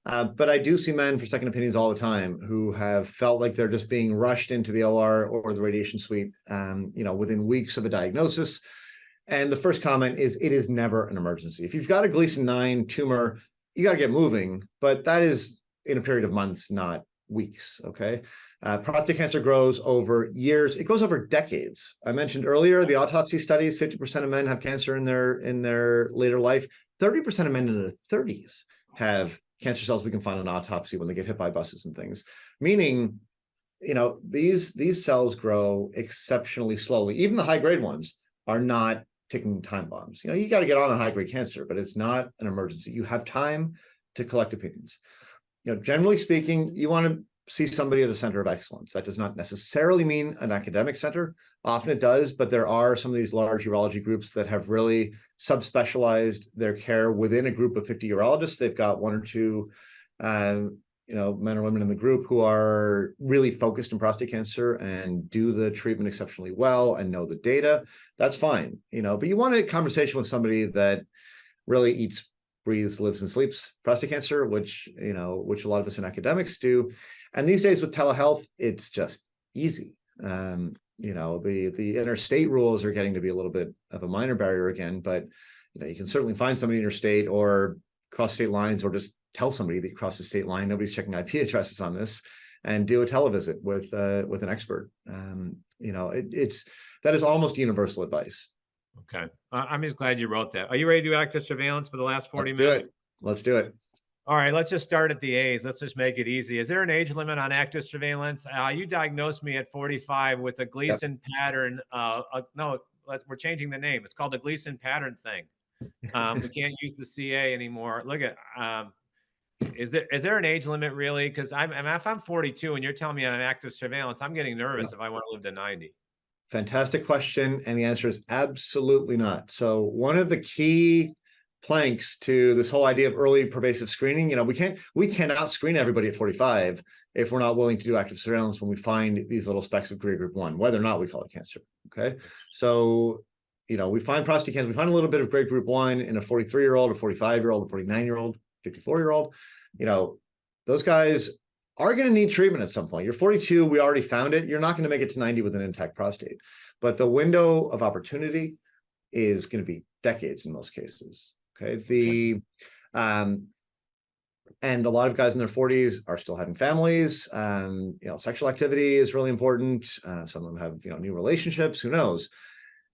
But I do see men for second opinions all the time who have felt like they're just being rushed into the OR or the radiation suite, within weeks of a diagnosis. And the first comment is, it is never an emergency. If you've got a Gleason 9 tumor, you got to get moving, but that is in a period of months, not weeks, okay? Prostate cancer grows over years. It grows over decades. I mentioned earlier, the autopsy studies, 50% of men have cancer in their later life. 30% of men in their 30s have cancer cells we can find on autopsy when they get hit by buses and things. Meaning, these cells grow exceptionally slowly. Even the high-grade ones are not ticking time bombs. You got to get on a high-grade cancer, but it's not an emergency. You have time to collect opinions. Generally speaking, you want to see somebody at a center of excellence. That does not necessarily mean an academic center. Often it does, but there are some of these large urology groups that have really subspecialized their care within a group of 50 urologists. They've got one or two, men or women in the group who are really focused on prostate cancer and do the treatment exceptionally well and know the data. That's fine, but you want a conversation with somebody that really eats, breathes, lives, and sleeps prostate cancer, which a lot of us in academics do. And these days with telehealth, it's just easy. The interstate rules are getting to be a little bit of a minor barrier again, but you can certainly find somebody interstate or cross state lines, or just tell somebody that you cross the state line. Nobody's checking IP addresses on this, and do a televisit with an expert. That is almost universal advice. Okay. I'm just glad you wrote that. Are you ready to do active surveillance for the last 40 minutes? Let's do it. All right, let's just start at the A's. Let's just make it easy. Is there an age limit on active surveillance? You diagnosed me at 45 with a Gleason pattern. No, we're changing the name. It's called the Gleason pattern thing. We can't use the CA anymore. Look at, is there an age limit really? Because if I'm 42 and you're telling me I'm active surveillance, I'm getting nervous if I want to live to 90. Fantastic question. And the answer is absolutely not. So one of the key planks to this whole idea of early pervasive screening, we cannot screen everybody at 45 if we're not willing to do active surveillance when we find these little specks of grade group 1, whether or not we call it cancer. Okay. So, we find prostate cancer, we find a little bit of grade group 1 in a 43-year-old, a 45-year-old, a 49-year-old, 54-year-old. Those guys are going to need treatment at some point. You're 42, we already found it. You're not going to make it to 90 with an intact prostate. But the window of opportunity is going to be decades in most cases. Okay. And a lot of guys in their 40s are still having families. Sexual activity is really important. Some of them have, new relationships, who knows?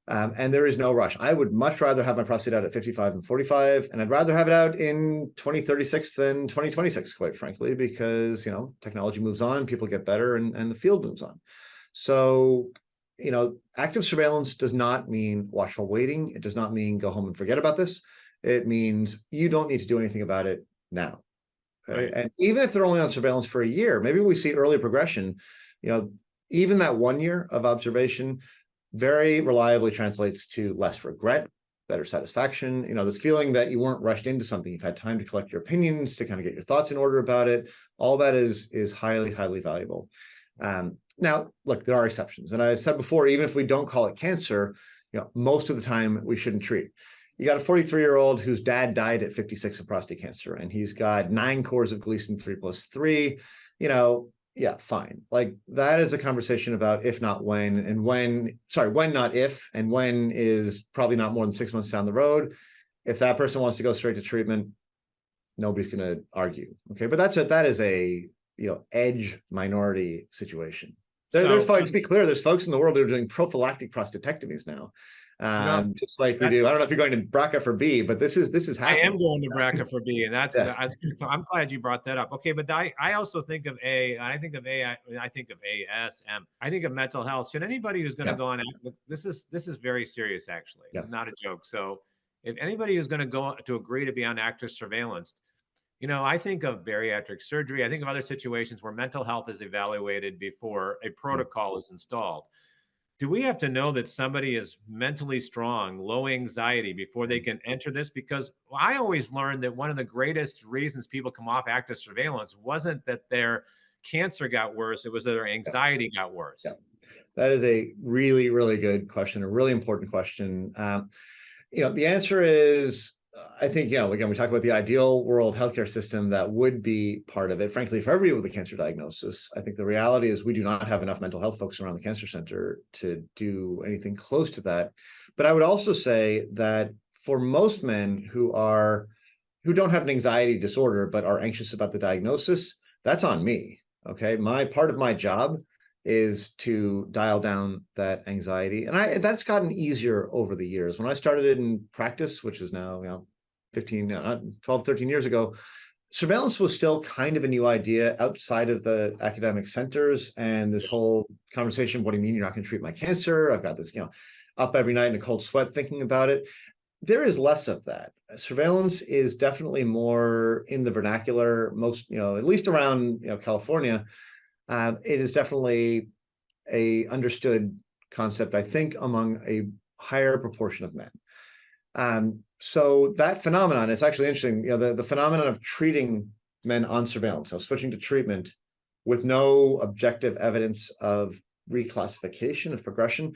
And there is no rush. I would much rather have my prostate out at 55 than 45, and I'd rather have it out in 2036 than 2026, quite frankly, because, technology moves on, people get better, and the field moves on. So, active surveillance does not mean watchful waiting. It does not mean go home and forget about this. It means you don't need to do anything about it now. Okay? Right. And even if they're only on surveillance for a year, maybe we see early progression, even that 1 year of observation very reliably translates to less regret, better satisfaction, this feeling that you weren't rushed into something. You've had time to collect your opinions, to kind of get your thoughts in order about it. All that is highly, highly valuable. Now, look, there are exceptions. And I've said before, even if we don't call it cancer, most of the time we shouldn't treat. You got a 43-year-old whose dad died at 56 of prostate cancer, and he's got 9 cores of Gleason 3+3, yeah, fine. Like, that is a conversation about if not when, and when not if, and when is probably not more than 6 months down the road. If that person wants to go straight to treatment, nobody's going to argue. Okay, but that is a edge minority situation. There's folks, to be clear, there's folks in the world that are doing prophylactic prostatectomies now. Just like we do. I don't know if you're going to BRCA for B, but this is happening. I am going to BRCA for B, and that's I'm glad you brought that up. Okay, but I also think of I think of ASM. I think of mental health. Should anybody who's going to go on, this is very serious, actually. It's not a joke. So if anybody who's going to go to agree to be on active surveillance, I think of bariatric surgery. I think of other situations where mental health is evaluated before a protocol is installed. Do we have to know that somebody is mentally strong, low anxiety before they can enter this? Because I always learned that one of the greatest reasons people come off active surveillance wasn't that their cancer got worse, it was that their anxiety got worse. Yeah. That is a really, really good question, a really important question. The answer is, I think, again, we talk about the ideal world healthcare system that would be part of it. Frankly, for everybody with a cancer diagnosis, I think the reality is we do not have enough mental health folks around the cancer center to do anything close to that. But I would also say that for most men who don't have an anxiety disorder but are anxious about the diagnosis, that's on me. Okay, part of my job is to dial down that anxiety. And that's gotten easier over the years. When I started in practice, which is now 12, 13 years ago, surveillance was still kind of a new idea outside of the academic centers. And this whole conversation, what do you mean you're not going to treat my cancer? I've got this, up every night in a cold sweat thinking about it. There is less of that. Surveillance is definitely more in the vernacular, most, at least around, California. It is definitely a understood concept, I think, among a higher proportion of men. So that phenomenon is actually interesting. The phenomenon of treating men on surveillance, so switching to treatment with no objective evidence of reclassification of progression,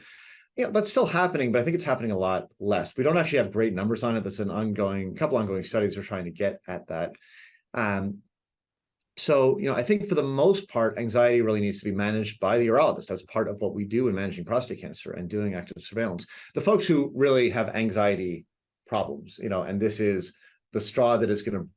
that's still happening, but I think it's happening a lot less. We don't actually have great numbers on it. That's a couple ongoing studies are trying to get at that. So, I think for the most part, anxiety really needs to be managed by the urologist. That's part of what we do in managing prostate cancer and doing active surveillance. The folks who really have anxiety problems, and this is the straw that is going to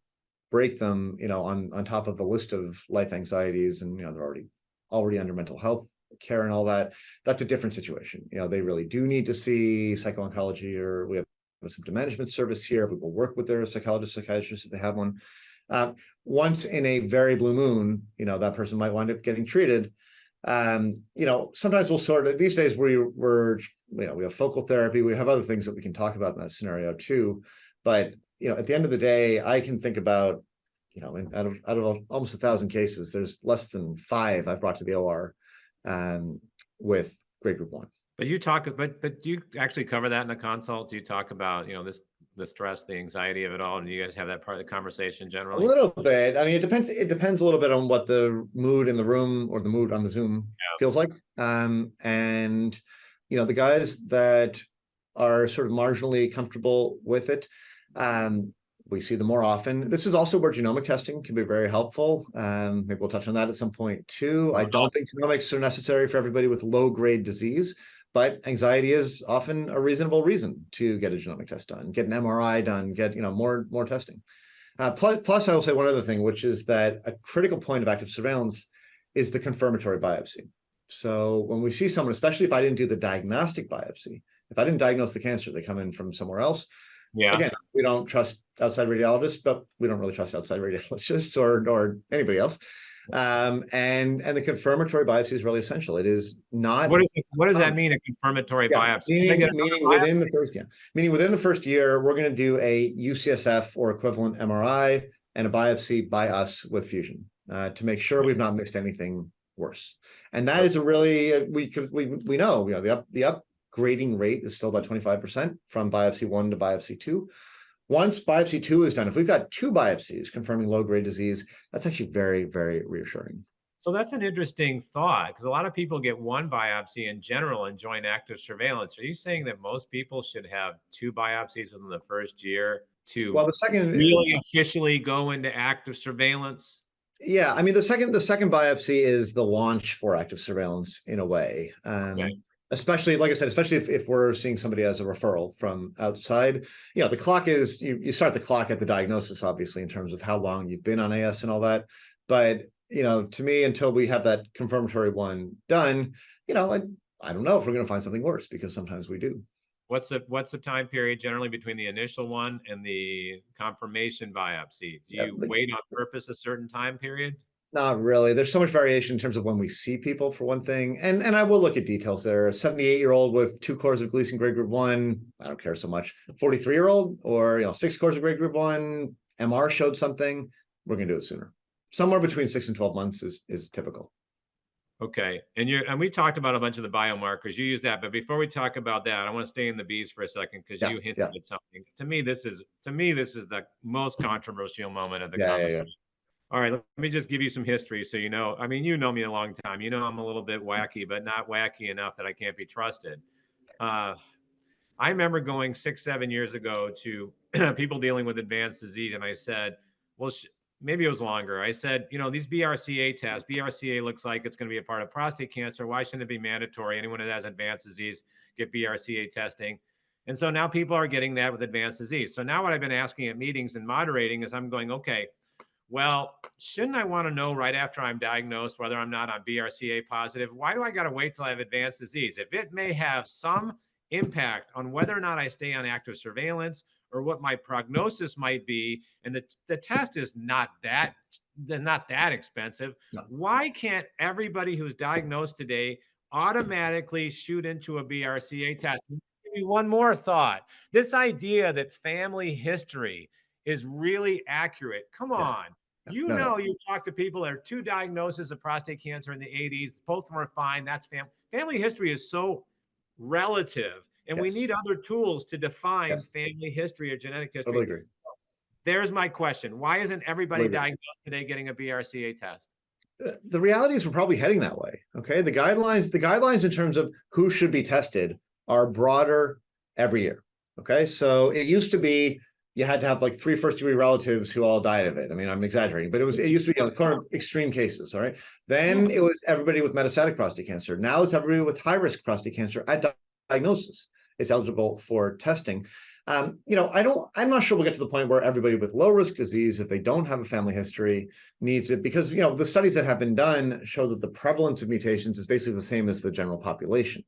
break them, on top of the list of life anxieties, and, they're already under mental health care and all that. That's a different situation. They really do need to see psycho-oncology, or we have a symptom management service here. People work with their psychologist, psychiatrist if they have one. Once in a very blue moon, that person might wind up getting treated. Sometimes we'll sort of, these days we have focal therapy, we have other things that we can talk about in that scenario too. But, at the end of the day, I can think about, out of almost 1,000 cases, there's less than 5 I've brought to the OR with grade group 1. But do you actually cover that in a consult? Do you talk about, the stress, the anxiety of it all, and you guys have that part of the conversation generally? A little bit. I mean, it depends a little bit on what the mood in the room or the mood on the Zoom feels like. And the guys that are sort of marginally comfortable with it, we see them more often. This is also where genomic testing can be very helpful. Maybe we'll touch on that at some point too. I don't think genomics are necessary for everybody with low-grade disease, but anxiety is often a reasonable reason to get a genomic test done, get an MRI done, get more testing. Plus, I will say one other thing, which is that a critical point of active surveillance is the confirmatory biopsy. So when we see someone, especially if I didn't do the diagnostic biopsy, If I didn't diagnose the cancer, they come in from somewhere else. Yeah. Again, we don't trust outside radiologists, but we don't really trust outside radiologists or anybody else. And the confirmatory biopsy is really essential. It is not. What does that mean? A confirmatory biopsy? Meaning within the first year, we're going to do a UCSF or equivalent MRI and a biopsy by us with fusion to make sure we've not missed anything worse. And that is a really we know the upgrading rate is still about 25% from biopsy 1 to biopsy 2. Once biopsy 2 is done, if we've got 2 biopsies confirming low-grade disease, that's actually very, very reassuring. So that's an interesting thought, because a lot of people get 1 biopsy in general and join active surveillance. Are you saying that most people should have 2 biopsies within the first year to really officially go into active surveillance? Yeah, I mean, the second biopsy is the launch for active surveillance in a way. Okay. Especially, like I said, especially if we're seeing somebody as a referral from outside, the clock is, you start the clock at the diagnosis, obviously, in terms of how long you've been on AS and all that. But, to me, until we have that confirmatory one done, I don't know if we're going to find something worse, because sometimes we do. What's the time period generally between the initial one and the confirmation biopsy? Do you wait on purpose a certain time period? Not really. There's so much variation in terms of when we see people, for one thing. And I will look at details there. A 78-year-old with 2 cores of Gleason grade group 1, I don't care so much. 43-year-old or 6 cores of grade group 1, MR showed something, we're going to do it sooner. Somewhere between 6 and 12 months is typical. Okay. And we talked about a bunch of the biomarkers. You use that, but before we talk about that, I want to stay in the bees for a second, because you hinted at something. To me, this is the most controversial moment of the conversation. All right, let me just give you some history so you know. I mean, you know me a long time. I'm a little bit wacky, but not wacky enough that I can't be trusted. I remember going 6-7 years ago to people dealing with advanced disease, and I said, well, maybe it was longer. I said, these BRCA tests, BRCA looks like it's going to be a part of prostate cancer. Why shouldn't it be mandatory? Anyone that has advanced disease, get BRCA testing. And so now people are getting that with advanced disease. So now what I've been asking at meetings and moderating is I'm going, okay, well, shouldn't I want to know right after I'm diagnosed whether I'm not on BRCA positive? Why do I got to wait till I have advanced disease? If it may have some impact on whether or not I stay on active surveillance or what my prognosis might be, and the test is not that expensive, why can't everybody who's diagnosed today automatically shoot into a BRCA test? Give me one more thought. This idea that family history is really accurate. Come on. You talk to people that are 2 diagnoses of prostate cancer in the 80s, both were fine. That's family history is so relative, and we need other tools to define family history or genetic history. Totally agree. There's my question. Why isn't everybody diagnosed today getting a BRCA test? The reality is we're probably heading that way. Okay. The guidelines in terms of who should be tested are broader every year. Okay. So it used to be you had to have like 3 first-degree relatives who all died of it. I mean, I'm exaggerating, but it used to be extreme cases. All right. Then it was everybody with metastatic prostate cancer. Now it's everybody with high-risk prostate cancer at diagnosis is eligible for testing. I'm not sure we'll get to the point where everybody with low-risk disease, if they don't have a family history, needs it, because the studies that have been done show that the prevalence of mutations is basically the same as the general population.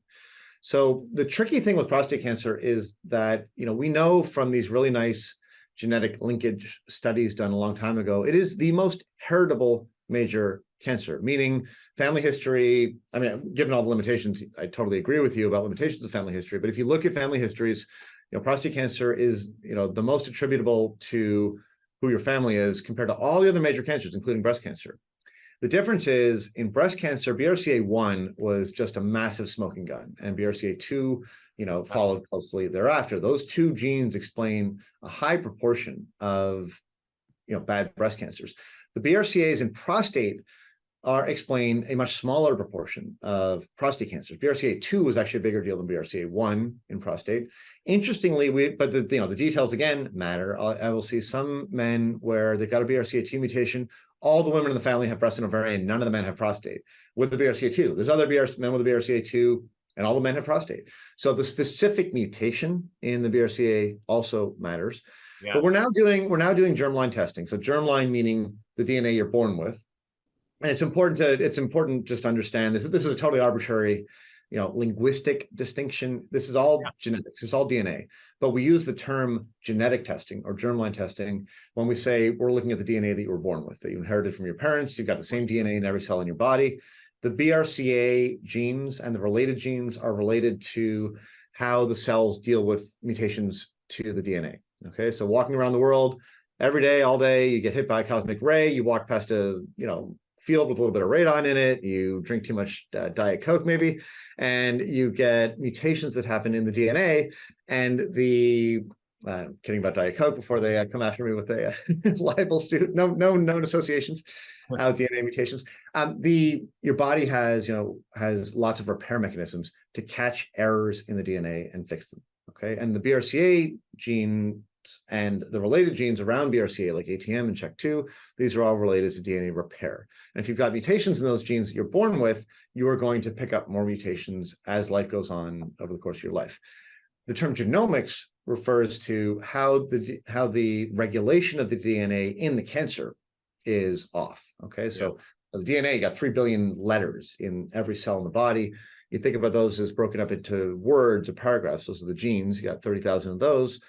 So the tricky thing with prostate cancer is that, we know from these really nice genetic linkage studies done a long time ago, it is the most heritable major cancer, meaning family history. I mean, given all the limitations, I totally agree with you about limitations of family history. But if you look at family histories, prostate cancer is, the most attributable to who your family is compared to all the other major cancers, including breast cancer. The difference is in breast cancer, BRCA1 was just a massive smoking gun, and BRCA2, followed closely thereafter. Those 2 genes explain a high proportion of, bad breast cancers. The BRCAs in prostate explain a much smaller proportion of prostate cancers. BRCA2 was actually a bigger deal than BRCA1 in prostate. Interestingly, but the details again matter. I will see some men where they've got a BRCA2 mutation. All the women in the family have breast and ovarian. None of the men have prostate with the BRCA2. There's other men with the BRCA2, and all the men have prostate. So the specific mutation in the BRCA also matters. Yeah. But we're now doing germline testing. So germline meaning the DNA you're born with. And it's important just to understand this. This is a totally arbitrary linguistic distinction. This is all genetics, it's all DNA. But we use the term genetic testing or germline testing when we say we're looking at the DNA that you were born with, that you inherited from your parents. You've got the same DNA in every cell in your body. The BRCA genes and the related genes are related to how the cells deal with mutations to the DNA. Okay, so walking around the world every day, all day, you get hit by a cosmic ray, you walk past a field with a little bit of radon in it, you drink too much Diet Coke maybe, and you get mutations that happen in the DNA. And kidding about Diet Coke before they come after me with a libel suit. No known associations with DNA mutations. Your body has lots of repair mechanisms to catch errors in the DNA and fix them. Okay, and the BRCA gene and the related genes around BRCA, like ATM and CHEK2, these are all related to DNA repair. And if you've got mutations in those genes that you're born with, you are going to pick up more mutations as life goes on over the course of your life. The term genomics refers to how the regulation of the DNA in the cancer is off. Okay, so the DNA, you got 3 billion letters in every cell in the body. You think about those as broken up into words or paragraphs. Those are the genes. You got 30,000 of those.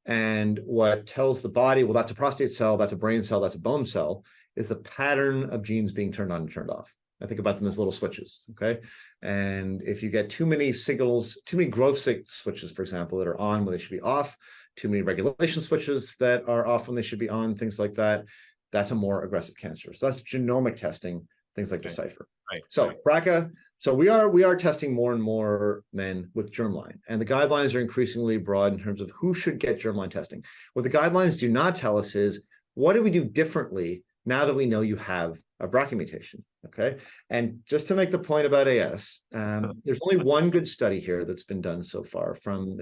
And what tells the body, well, that's a prostate cell, that's a brain cell, that's a bone cell, is the pattern of genes being turned on and turned off. I think about them as little switches, okay? And if you get too many signals, too many growth switches, for example, that are on when they should be off, too many regulation switches that are off when they should be on, things like that, that's a more aggressive cancer. So that's genomic testing, things like Decipher. Right. So BRCA, so we are testing more and more men with germline, and the guidelines are increasingly broad in terms of who should get germline testing. What the guidelines do not tell us is, what do we do differently now that we know you have a BRCA mutation? Okay, and just to make the point about AS, there's only one good study here that's been done so far from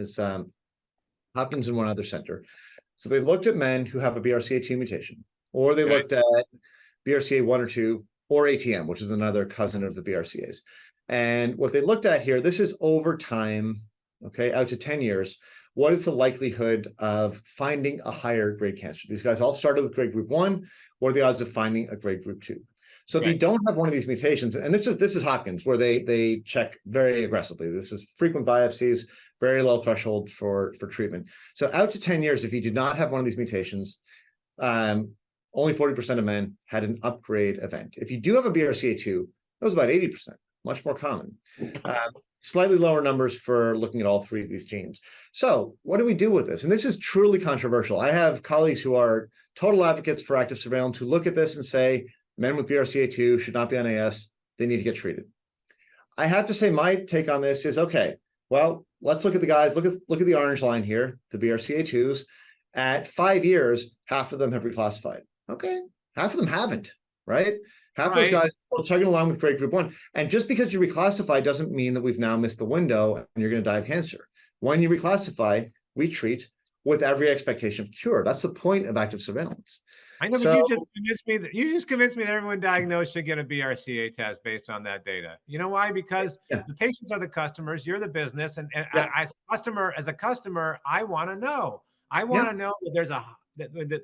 Hopkins and one other center. So they looked at men who have a BRCA2 mutation, or they looked at BRCA1 or 2, or ATM, which is another cousin of the BRCAs. And what they looked at here, this is over time, okay, out to 10 years, what is the likelihood of finding a higher grade cancer? These guys all started with grade group 1. What are the odds of finding a grade group 2? So if you don't have one of these mutations, and this is Hopkins, where they check very aggressively. This is frequent biopsies, very low threshold for treatment. So out to 10 years, if you did not have one of these mutations, only 40% of men had an upgrade event. If you do have a BRCA2, that was about 80%, much more common. Slightly lower numbers for looking at all 3 of these genes. So what do we do with this? And this is truly controversial. I have colleagues who are total advocates for active surveillance who look at this and say, men with BRCA2 should not be on AS, they need to get treated. I have to say my take on this is, okay, well, let's look at the guys, look at the orange line here, the BRCA2s. At 5 years, half of them have reclassified. Okay, half of them haven't, right? Half those guys are chugging along with grade group 1. And just because you reclassify doesn't mean that we've now missed the window and you're going to die of cancer. When you reclassify, we treat with every expectation of cure. That's the point of active surveillance. I know, but you just convinced me that everyone diagnosed should get a BRCA test based on that data. You know why? Because the patients are the customers, you're the business, and as a customer, I want to know. I want to know that there's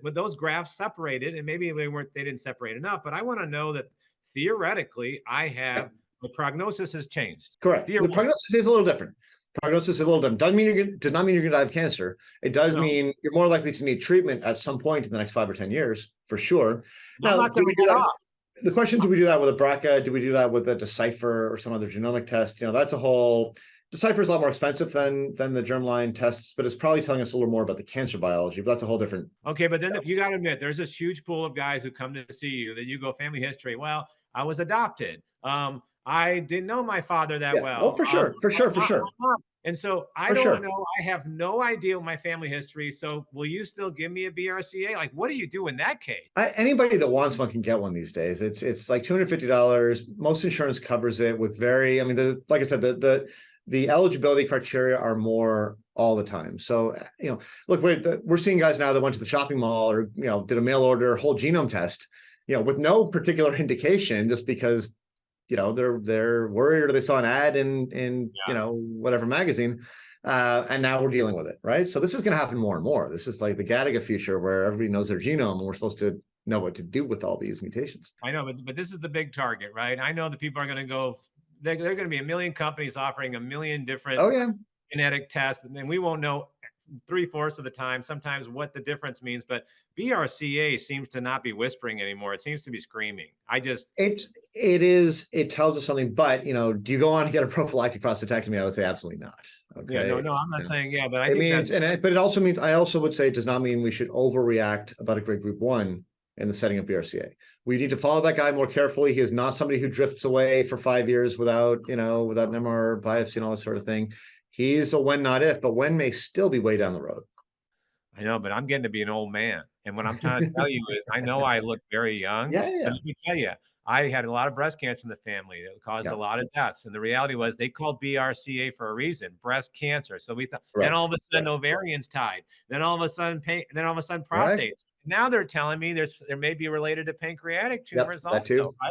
with those graphs separated, and maybe they didn't separate enough, but I want to know that theoretically the prognosis has changed. Correct. The prognosis is a little different. Prognosis is a little different. Does not mean you're going to die of cancer. It does mean you're more likely to need treatment at some point in the next 5 or 10 years, for sure. Now, the question, do we do that with a BRCA? Do we do that with a Decipher or some other genomic test? That's a whole... Decipher is a lot more expensive than the germline tests, but it's probably telling us a little more about the cancer biology, but that's a whole different... Okay, but then you got to admit, there's this huge pool of guys who come to see you, that you go family history. Well, I was adopted. I didn't know my father that well. Oh, for sure. And so I don't know. I have no idea my family history. So will you still give me a BRCA? Like, what do you do in that case? Anybody that wants one can get one these days. It's like $250. Most insurance covers it with like I said, the eligibility criteria are more all the time. So, look, we're seeing guys now that went to the shopping mall or, did a mail order whole genome test, with no particular indication, just because, they're worried or they saw an ad in whatever magazine. And now we're dealing with it, right? So this is going to happen more and more. This is like the Gattaca future where everybody knows their genome and we're supposed to know what to do with all these mutations. I know, but this is the big target, right? I know that people are going to go there are going to be a million companies offering a million different Oh yeah. genetic tests, and we won't know 3/4 of the time sometimes what the difference means. But BRCA seems to not be whispering anymore. It seems to be screaming. It tells us something, but do you go on to get a prophylactic prostatectomy? I would say absolutely not. Okay. Yeah, no, I'm not saying, yeah, but I it think means, but it also means, I also would say it does not mean we should overreact about a grade group 1 in the setting of BRCA. We need to follow that guy more carefully. He is not somebody who drifts away for 5 years without an MR biopsy and all this sort of thing. He's a when, not if, but when may still be way down the road. I know, but I'm getting to be an old man. And what I'm trying to tell you is, I know I look very young. Yeah. But let me tell you, I had a lot of breast cancer in the family. It caused a lot of deaths. And the reality was they called BRCA for a reason, breast cancer. So we thought, then all of a sudden ovarian's tied. Then all of a sudden prostate. Right. Now they're telling me there may be related to pancreatic tumors also, right?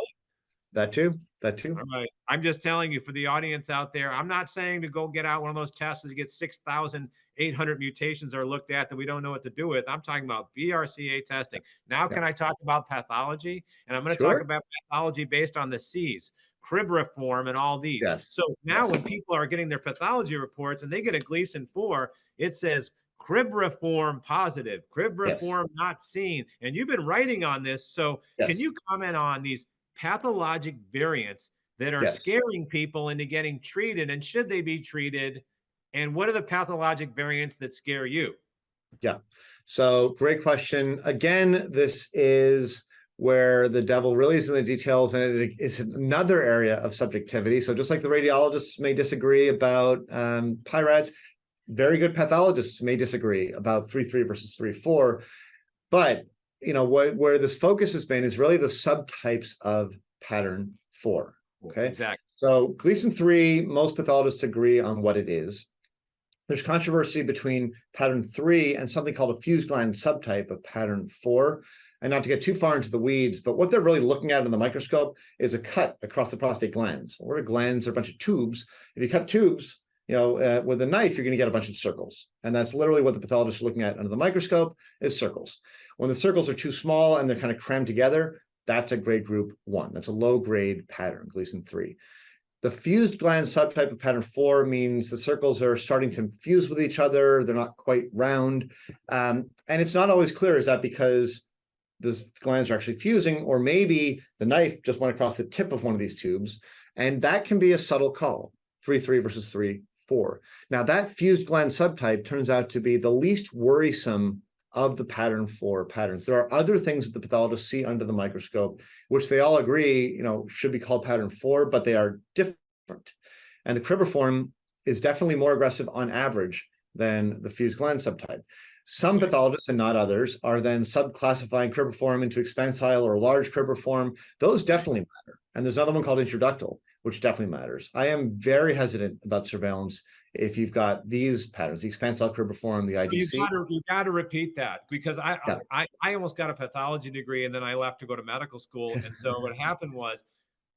That too. All right. I'm just telling you, for the audience out there, I'm not saying to go get out one of those tests to get 6,800 mutations are looked at that we don't know what to do with. I'm talking about BRCA testing. Now, can I talk about pathology? And I'm going to talk about pathology based on the C's, Cribriform, and all these. So now when people are getting their pathology reports and they get a Gleason 4, it says Cribriform positive, Cribriform not seen. And you've been writing on this. So can you comment on these pathologic variants that are scaring people into getting treated, and should they be treated? And what are the pathologic variants that scare you? Yeah. So great question. Again, this is where the devil really is in the details, and it is another area of subjectivity. So just like the radiologists may disagree about PIRADS, very good pathologists may disagree about 3.3 versus 3.4. But where this focus has been is really the subtypes of pattern 4. Okay. Exactly. So Gleason 3, most pathologists agree on what it is. There's controversy between pattern 3 and something called a fused gland subtype of pattern 4. And not to get too far into the weeds, but what they're really looking at in the microscope is a cut across the prostate glands. What are glands? Are a bunch of tubes. If you cut tubes, with a knife, you're going to get a bunch of circles. And that's literally what the pathologists are looking at under the microscope is circles. When the circles are too small and they're kind of crammed together, that's a grade group 1. That's a low grade pattern, Gleason 3. The fused gland subtype of pattern 4 means the circles are starting to fuse with each other. They're not quite round. And it's not always clear, is that because the glands are actually fusing, or maybe the knife just went across the tip of one of these tubes. And that can be a subtle call, 3.3 versus 3.4. Now, that fused gland subtype turns out to be the least worrisome of the pattern 4 patterns. There are other things that the pathologists see under the microscope, which they all agree, should be called pattern 4, but they are different. And the Cribriform is definitely more aggressive on average than the fused gland subtype. Some pathologists, and not others, are then subclassifying Cribriform into expansile or large Cribriform. Those definitely matter. And there's another one called Intraductal, which definitely matters. I am very hesitant about surveillance if you've got these patterns, the expansile Cribriform, the IDC. You got to repeat that, because I almost got a pathology degree and then I left to go to medical school. And so what happened was,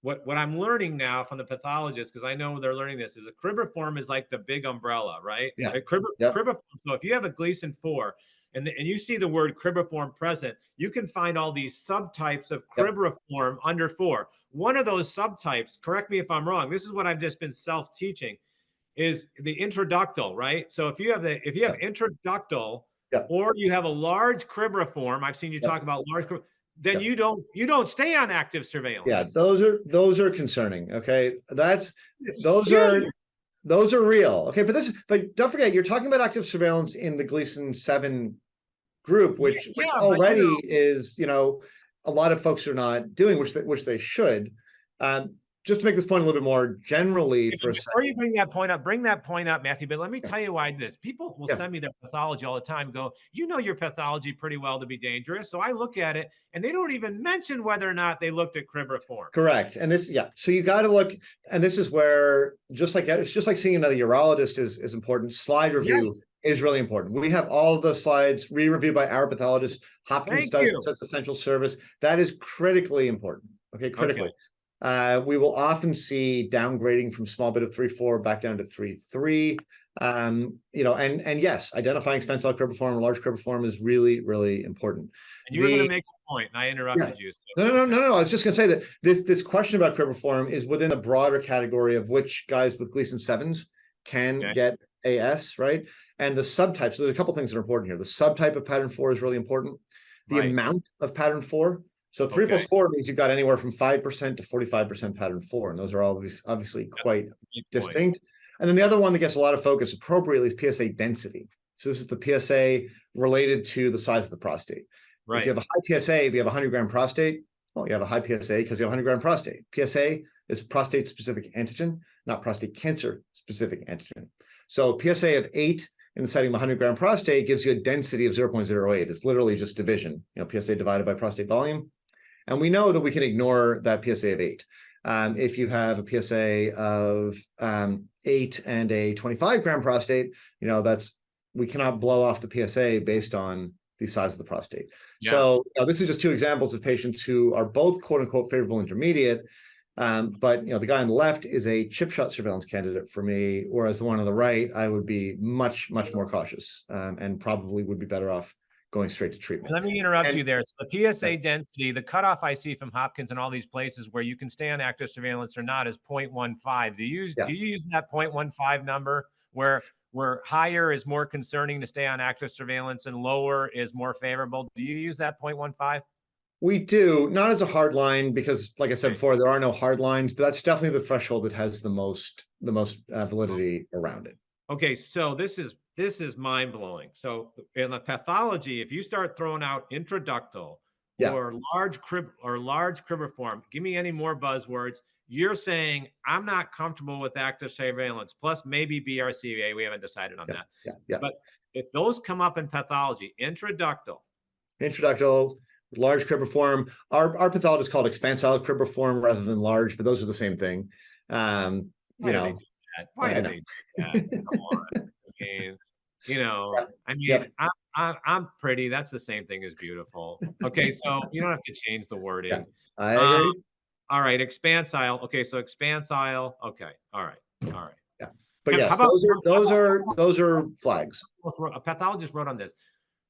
what I'm learning now from the pathologists, because I know they're learning this, is a Cribriform is like the big umbrella, right? Cribriform. So if you have a Gleason 4 and you see the word Cribriform present, you can find all these subtypes of Cribriform under 4. One of those subtypes, correct me if I'm wrong, this is what I've just been self-teaching, is the intraductal, right? So if you have intraductal, or you have a large Cribriform, I've seen you talk about large, then you don't stay on active surveillance. Yeah, those are concerning. Okay, those are real. Okay, but don't forget, you're talking about active surveillance in the Gleason 7 group, which already is, a lot of folks are not doing, which they should. Just to make this point a little bit more generally for a second. Before you bring that point up, Matthew, but let me tell you why this. People will send me their pathology all the time, go, your pathology pretty well to be dangerous. So I look at it and they don't even mention whether or not they looked at Cribriform. Correct. And so you got to look, and this is where, it's just like seeing another urologist is important. Slide review is really important. We have all the slides re-reviewed by our pathologist. Hopkins does such essential service. That is critically important. Okay, critically. We will often see downgrading from small bit of 3.4 back down to 3.3. And yes, identifying expansile Cribriform or large Cribriform is really, really important. And you were going to make a point, and I interrupted you. So, No. I was just going to say that this question about Cribriform is within the broader category of which guys with Gleason 7s can get AS, right? And the subtypes. So there's a couple things that are important here. The subtype of pattern 4 is really important. The amount of pattern 4. So 3 plus 4 means you've got anywhere from 5% to 45% pattern 4, and those are obviously quite distinct. And then the other one that gets a lot of focus appropriately is PSA density. So this is the PSA related to the size of the prostate. Right. If you have a high PSA, if you have a 100-gram prostate, well, you have a high PSA because you have a 100-gram prostate. PSA is prostate-specific antigen, not prostate cancer-specific antigen. So PSA of 8 in the setting of a 100-gram prostate gives you a density of 0.08. It's literally just division, PSA divided by prostate volume. And we know that we can ignore that PSA of 8. If you have a PSA of 8 and a 25-gram prostate, we cannot blow off the PSA based on the size of the prostate. Yeah. So this is just 2 examples of patients who are both quote unquote favorable intermediate. But the guy on the left is a chip shot surveillance candidate for me, whereas the one on the right, I would be much more cautious and probably would be better off going straight to treatment. Let me interrupt you there. So the PSA density, the cutoff I see from Hopkins and all these places where you can stay on active surveillance or not is 0.15. Do you use that 0.15 number where higher is more concerning to stay on active surveillance and lower is more favorable? Do you use that 0.15? We do, not as a hard line because, like I said before, there are no hard lines, but that's definitely the threshold that has the most validity around it. Okay, so this is mind blowing. So in the pathology, if you start throwing out intraductal or large cribriform, give me any more buzzwords. You're saying I'm not comfortable with active surveillance, plus maybe BRCA. We haven't decided on that. Yeah. But if those come up in pathology, intraductal, large cribriform, our pathologist called expansile cribriform rather than large, but those are the same thing. Why do they do that? Come on. I'm pretty. That's the same thing as beautiful. Okay, so you don't have to change the wording. Yeah, I agree. All right, expansile. Okay, so expansile. Okay, all right. Yeah, but yes, those are flags. A pathologist wrote on this.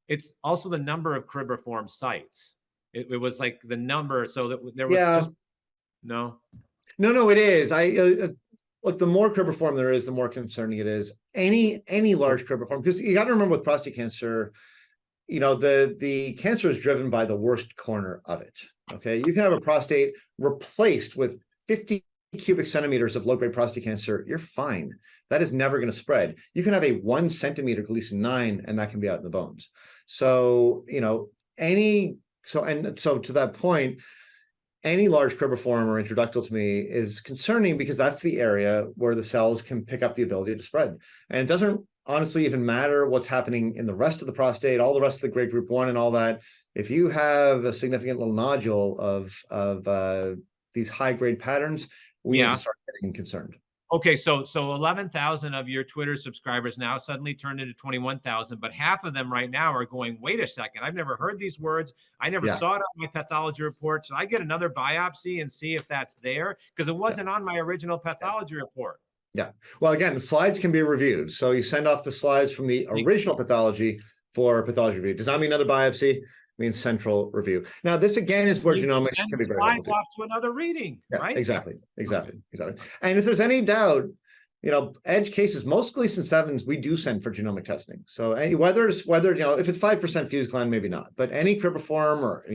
It's also the number of cribriform sites. It was like the number, so that there was just no. It is. Look, the more cribriform there is, the more concerning it is. Any large cribriform, because you got to remember with prostate cancer, the cancer is driven by the worst corner of it. Okay, you can have a prostate replaced with 50 cubic centimeters of low-grade prostate cancer. You're fine. That is never going to spread. You can have a 1 centimeter Gleason 9, and that can be out in the bones. So to that point, any large cribriform or intraductal to me is concerning because that's the area where the cells can pick up the ability to spread. And it doesn't honestly even matter what's happening in the rest of the prostate, all the rest of the grade group 1 and all that. If you have a significant little nodule of these high grade patterns, we need to start getting concerned. Okay, so 11,000 of your Twitter subscribers now suddenly turned into 21,000, but half of them right now are going, wait a second, I've never heard these words. I never saw it on my pathology report. Should I get another biopsy and see if that's there? Because it wasn't on my original pathology report. Yeah. Well, again, the slides can be reviewed. So you send off the slides from the original pathology for pathology review. Does not mean another biopsy. Means central review. Now, this again is where genomics can be very helpful. Off to another reading, right? Exactly. And if there's any doubt, edge cases, most Gleason 7s we do send for genomic testing. So whether if it's 5% fused gland, maybe not, but any cribriform or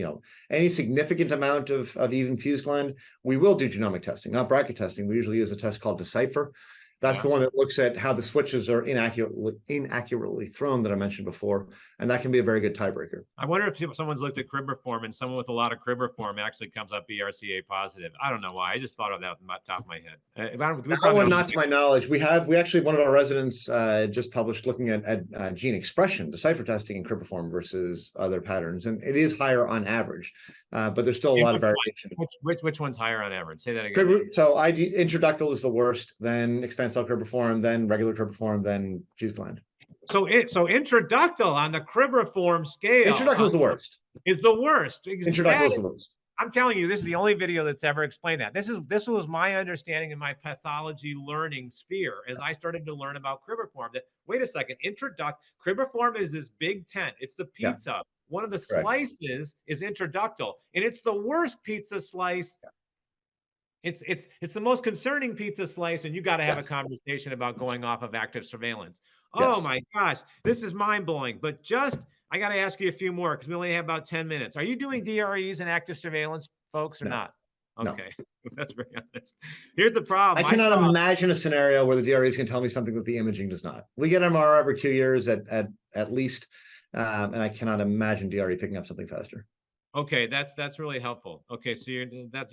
any significant amount of even fused gland, we will do genomic testing, not bracket testing. We usually use a test called Decipher. That's the one that looks at how the switches are inaccurately thrown that I mentioned before, and that can be a very good tiebreaker. I wonder if someone's looked at cribriform and someone with a lot of cribriform actually comes up BRCA positive. I don't know why. I just thought of that on the top of my head. That one, not to my knowledge. We actually, one of our residents just published looking at gene expression, Decipher testing in cribriform versus other patterns, and it is higher on average, but there's still a lot of variation. Which one's higher on average? Say that again. So intraductal is the worst, then expansile cribriform, then regular cribriform, then fused gland. So intraductal on the cribriform scale. Intraductal is the worst. Is the worst. Intraductal is the worst. I'm telling you, this is the only video that's ever explained that. This was my understanding in my pathology learning sphere as I started to learn about cribriform. That wait a second, cribriform is this big tent. It's the pizza. one of the Correct. slices is intraductal, and it's the worst pizza slice. It's the most concerning pizza slice, and you got to have a conversation about going off of active surveillance. Oh my gosh, this is mind blowing. But just I got to ask you a few more because we only have about 10 minutes. Are you doing DREs and active surveillance, folks, or not? Okay, that's very honest. Here's the problem. I cannot imagine a scenario where the DREs can tell me something that the imaging does not. We get MR every 2 years at least, and I cannot imagine DRE picking up something faster. Okay, that's really helpful. Okay, so you're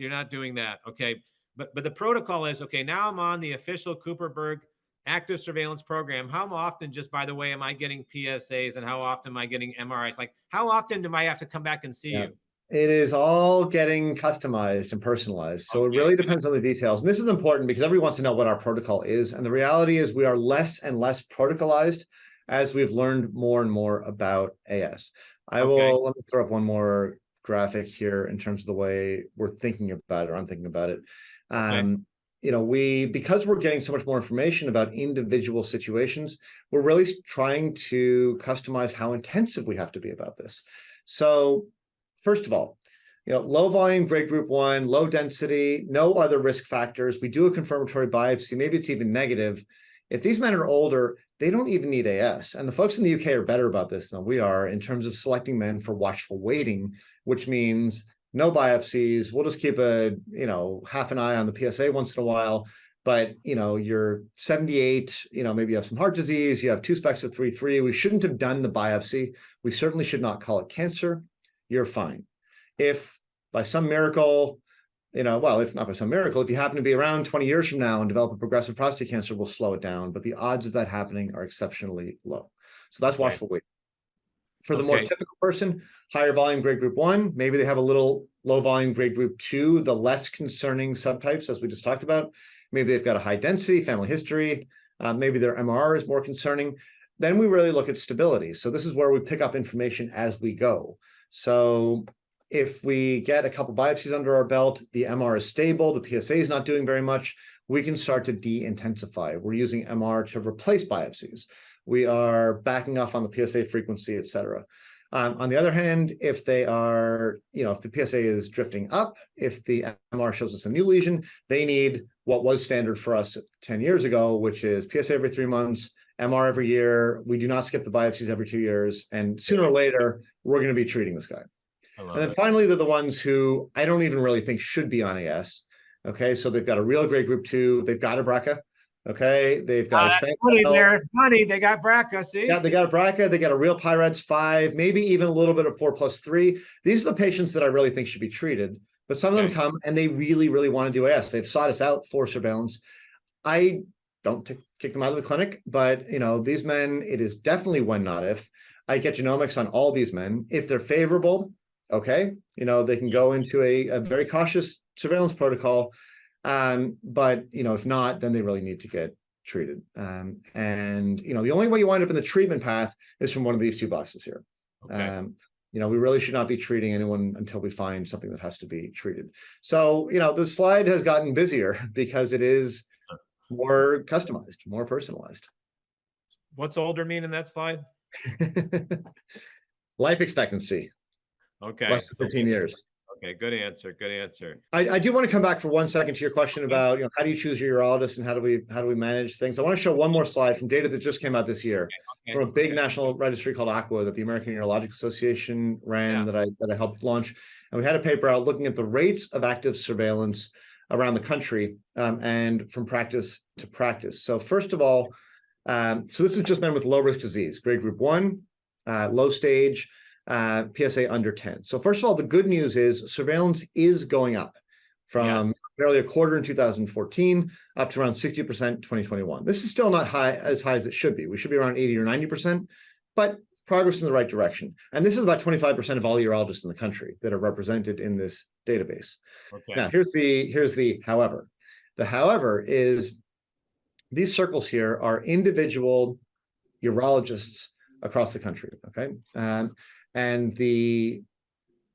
not doing that. Okay, but the protocol is okay. Now I'm on the official Cooperberg active surveillance program. How often, just by the way, am I getting PSAs, and how often am I getting MRIs? Like, how often do I have to come back and see you? It is all getting customized and personalized. So it really depends on the details. And this is important because everyone wants to know what our protocol is. And the reality is we are less and less protocolized as we've learned more and more about AS. Let me throw up one more graphic here in terms of the way we're thinking about it, or I'm thinking about it. You know, because we're getting so much more information about individual situations, we're really trying to customize how intensive we have to be about this. So first of all, you know, low volume, grade group 1, low density, no other risk factors. We do a confirmatory biopsy. Maybe it's even negative. If these men are older, they don't even need AS. And the folks in the UK are better about this than we are in terms of selecting men for watchful waiting, which means no biopsies. We'll just keep a, you know, half an eye on the PSA once in a while. But, you know, you're 78, you know, maybe you have some heart disease, you have 2 specks of 3-3. We shouldn't have done the biopsy. We certainly should not call it cancer. You're fine. If by some miracle, you know, well, if not by some miracle, if you happen to be around 20 years from now and develop a progressive prostate cancer, we'll slow it down. But the odds of that happening are exceptionally low. So that's watchful waiting. For the more typical person, higher volume grade group 1, maybe they have a little low volume grade group 2, the less concerning subtypes, as we just talked about. Maybe they've got a high density family history. Maybe their MR is more concerning. Then we really look at stability. So this is where we pick up information as we go. So if we get a couple biopsies under our belt, the MR is stable, the PSA is not doing very much, we can start to de-intensify. We're using MR to replace biopsies. We are backing off on the PSA frequency, et cetera. On the other hand, if they are, you know, if the PSA is drifting up, if the MR shows us a new lesion, they need what was standard for us 10 years ago, which is PSA every 3 months, MR every year. We do not skip the biopsies every 2 years. And sooner or later, we're going to be treating this guy. And then finally, they're the ones who I don't even really think should be on AS. Okay, so they've got a real grade group 2, they've got a BRCA. Okay, they've got money. They got BRCA. See, yeah, they got a BRCA. They got a real PIRADS 5, maybe even a little bit of 4+3. These are the patients that I really think should be treated. But some of them come and they really, really want to do AS. They've sought us out for surveillance. I don't kick them out of the clinic, but you know, these men, it is definitely when, not if. I get genomics on all these men. If they're favorable, okay, you know, they can go into a very cautious surveillance protocol. But, you know, if not, then they really need to get treated. And, you know, the only way you wind up in the treatment path is from one of these 2 boxes here. You know, we really should not be treating anyone until we find something that has to be treated. So, you know, the slide has gotten busier because it is more customized, more personalized. What's older mean in that slide? Life expectancy. Okay. Less than 15 years. Okay, good answer. Good answer. I do want to come back for 1 second to your question about, you know, how do you choose your urologist and how do we manage things? I want to show one more slide from data that just came out this year from a big national registry called AQUA that the American Urologic Association ran that I helped launch. And we had a paper out looking at the rates of active surveillance around the country and from practice to practice. So first of all, so this is just men with low risk disease, grade group 1, low stage, PSA under 10. So first of all, the good news is surveillance is going up from barely a quarter in 2014 up to around 60% in 2021. This is still not as high as it should be. We should be around 80 or 90%, but progress in the right direction. And this is about 25% of all urologists in the country that are represented in this database. Now, here's the however. The however is these circles here are individual urologists across the country, okay? And the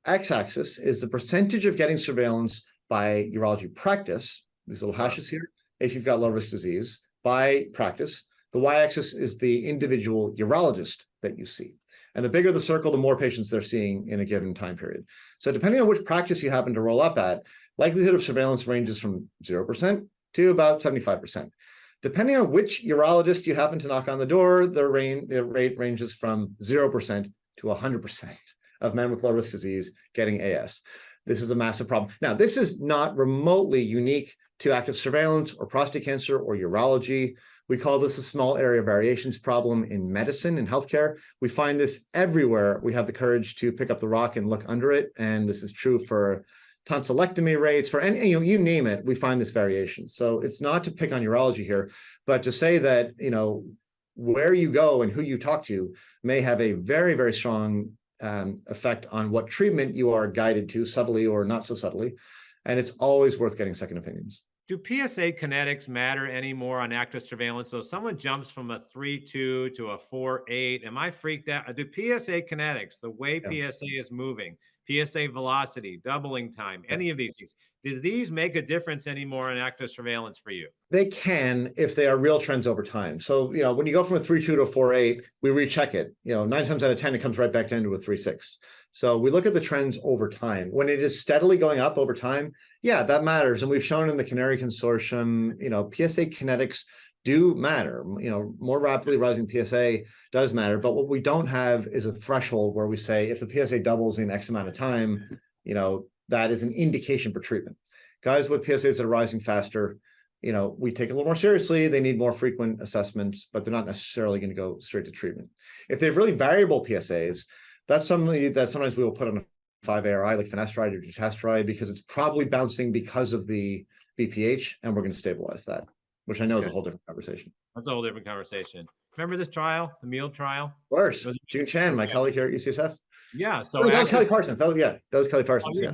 x-axis is the percentage of getting surveillance by urology practice, these little hashes here, if you've got low-risk disease, by practice. The y-axis is the individual urologist that you see. And the bigger the circle, the more patients they're seeing in a given time period. So depending on which practice you happen to roll up at, likelihood of surveillance ranges from 0% to about 75%. Depending on which urologist you happen to knock on the door, the rate ranges from 0% to 100% of men with low-risk disease getting AS. This is a massive problem. Now, this is not remotely unique to active surveillance or prostate cancer or urology. We call this a small area variations problem in medicine and healthcare. We find this everywhere. We have the courage to pick up the rock and look under it. And this is true for tonsillectomy rates, for any, you name it, we find this variation. So it's not to pick on urology here, but to say that, where you go and who you talk to may have a very, very strong effect on what treatment you are guided to, subtly or not so subtly. And it's always worth getting second opinions. Do PSA kinetics matter anymore on active surveillance? So someone jumps from a 3.2 to a 4.8. Am I freaked out? Do PSA kinetics, the way PSA is moving, PSA velocity, doubling time, any of these things, does these make a difference anymore in active surveillance for you? They can if they are real trends over time. So, when you go from a 3.2 to a 4.8, we recheck it. 9 times out of 10, it comes right back down to a 3.6. So we look at the trends over time. When it is steadily going up over time, yeah, that matters. And we've shown in the Canary Consortium, PSA kinetics do matter. More rapidly rising PSA does matter. But what we don't have is a threshold where we say if the PSA doubles in X amount of time, that is an indication for treatment. Guys with PSAs that are rising faster, we take it a little more seriously. They need more frequent assessments, but they're not necessarily going to go straight to treatment. If they have really variable PSAs, that's something that sometimes we will put on a 5-ARI like finasteride or dutasteride because it's probably bouncing because of the BPH, and we're going to stabilize that, which I know is a whole different conversation. That's a whole different conversation. Remember this trial, the meal trial? Of course. June Chan, my colleague here at UCSF. Yeah. So that was Kelly Parsons. That was Kelly Parsons. Yeah.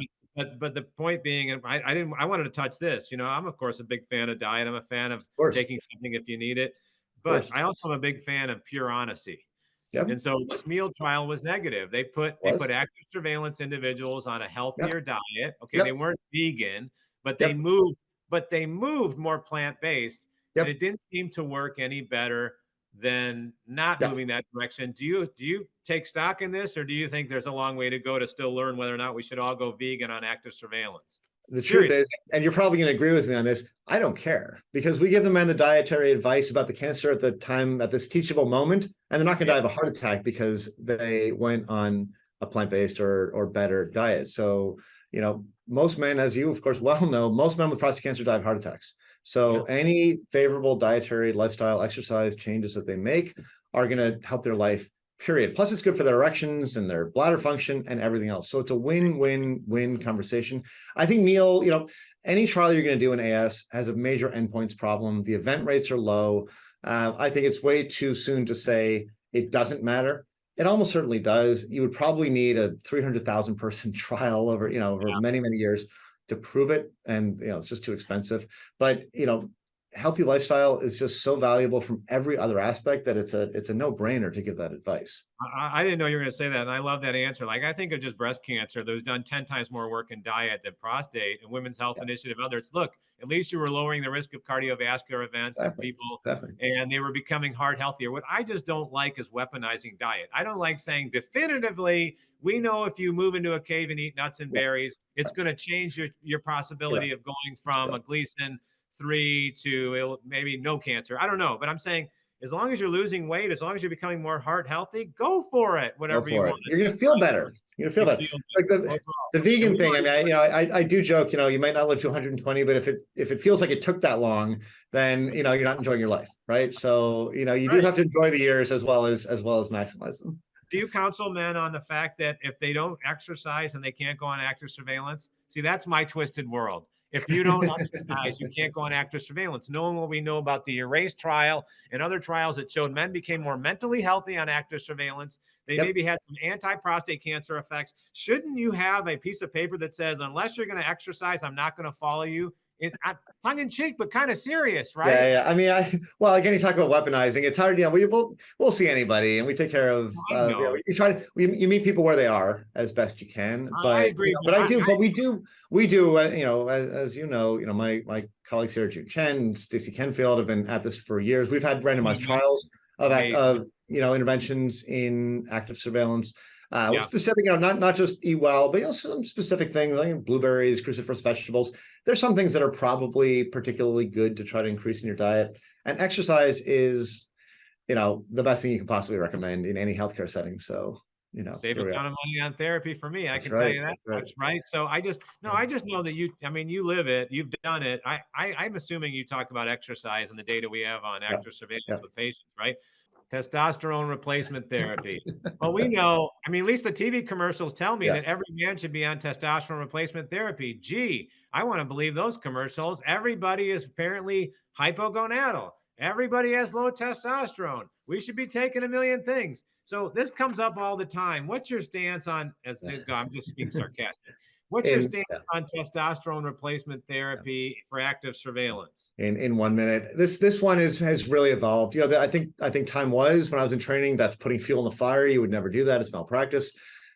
But the point being, I wanted to touch this. I'm of course a big fan of diet. I'm a fan of taking something if you need it, but I also am a big fan of pure honesty. Yep. And so this meal trial was negative. They put active surveillance individuals on a healthier diet. Okay, they weren't vegan, but they moved more plant-based, and it didn't seem to work any better than not moving that direction. Do you take stock in this, or do you think there's a long way to go to still learn whether or not we should all go vegan on active surveillance? The truth is, and you're probably going to agree with me on this, I don't care, because we give the men the dietary advice about the cancer at the time, at this teachable moment, and they're not going to die of a heart attack because they went on a plant-based or better diet. So, most men, as you of course well know, most men with prostate cancer die of heart attacks. So any favorable dietary, lifestyle, exercise changes that they make are going to help their life, period. Plus, it's good for their erections and their bladder function and everything else. So it's a win-win-win conversation. I think meal, any trial you're going to do in AS has a major endpoints problem. The event rates are low. I think it's way too soon to say it doesn't matter. It almost certainly does. You would probably need a 300,000 person trial over, over many, many years to prove it. And, it's just too expensive. But, healthy lifestyle is just so valuable from every other aspect that it's a no-brainer to give that advice. I didn't know you were going to say that, and I love that answer. Like, I think of just breast cancer. There's done 10 times more work in diet than prostate, and Women's Health Initiative, others. Look, at least you were lowering the risk of cardiovascular events in people, and they were becoming heart healthier. What I just don't like is weaponizing diet. I don't like saying definitively, we know if you move into a cave and eat nuts and berries, it's going to change your possibility of going from a Gleason 3 to maybe no cancer. I don't know, but I'm saying as long as you're losing weight, as long as you're becoming more heart healthy, go for it. Whatever you want. You're going to feel better. You're going to feel better. Like the vegan thing. I mean, I do joke. You might not live to 120, but if it feels like it took that long, then you're not enjoying your life, right? So you do have to enjoy the years as well as maximize them. Do you counsel men on the fact that if they don't exercise and they can't go on active surveillance? See, that's my twisted world. If you don't exercise, you can't go on active surveillance. Knowing what we know about the ERASE trial and other trials that showed men became more mentally healthy on active surveillance, they maybe had some anti-prostate cancer effects. Shouldn't you have a piece of paper that says, unless you're going to exercise, I'm not going to follow you? Tongue in cheek, but kind of serious, right? Yeah. I mean, again, you talk about weaponizing. It's hard. We'll see anybody, and we take care of. You meet people where they are as best you can. But I agree. We do. As you know, my colleagues here, June Chen, Stacey Kenfield, have been at this for years. We've had randomized trials of interventions in active surveillance. With Yeah. specific, not just eat well, but some specific things like blueberries, cruciferous vegetables. There's some things that are probably particularly good to try to increase in your diet. And exercise is, the best thing you can possibly recommend in any healthcare setting. So, Save a ton of money on therapy for me. I can tell you that much, right? So I just know that you live it, you've done it. I'm assuming you talk about exercise and the data we have on active surveillance with patients, right? Testosterone replacement therapy. Well, we know, at least the TV commercials tell me that every man should be on testosterone replacement therapy. Gee, I want to believe those commercials. Everybody is apparently hypogonadal. Everybody has low testosterone. We should be taking a million things. So this comes up all the time. What's your stance on, I'm just being sarcastic. What's your stance on testosterone replacement therapy for active surveillance? In 1 minute, this one has really evolved. I think time was when I was in training. That's putting fuel in the fire. You would never do that. It's malpractice.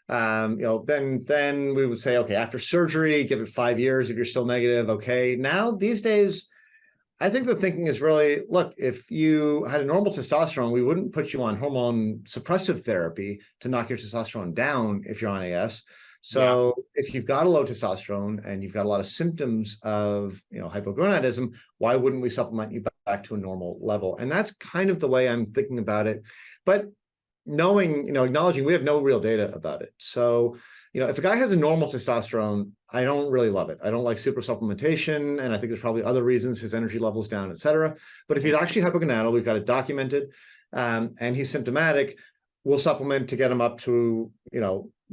Then we would say, okay, after surgery, give it 5 years. If you're still negative, okay. Now these days, I think the thinking is really, look, if you had a normal testosterone, we wouldn't put you on hormone suppressive therapy to knock your testosterone down if you're on AS. So if you've got a low testosterone and you've got a lot of symptoms of, hypogonadism, why wouldn't we supplement you back to a normal level? And that's kind of the way I'm thinking about it. But acknowledging we have no real data about it. So, if a guy has a normal testosterone, I don't really love it. I don't like super supplementation. And I think there's probably other reasons, his energy levels down, et cetera. But if he's actually hypogonadal, we've got it documented, and he's symptomatic, we'll supplement to get him up to,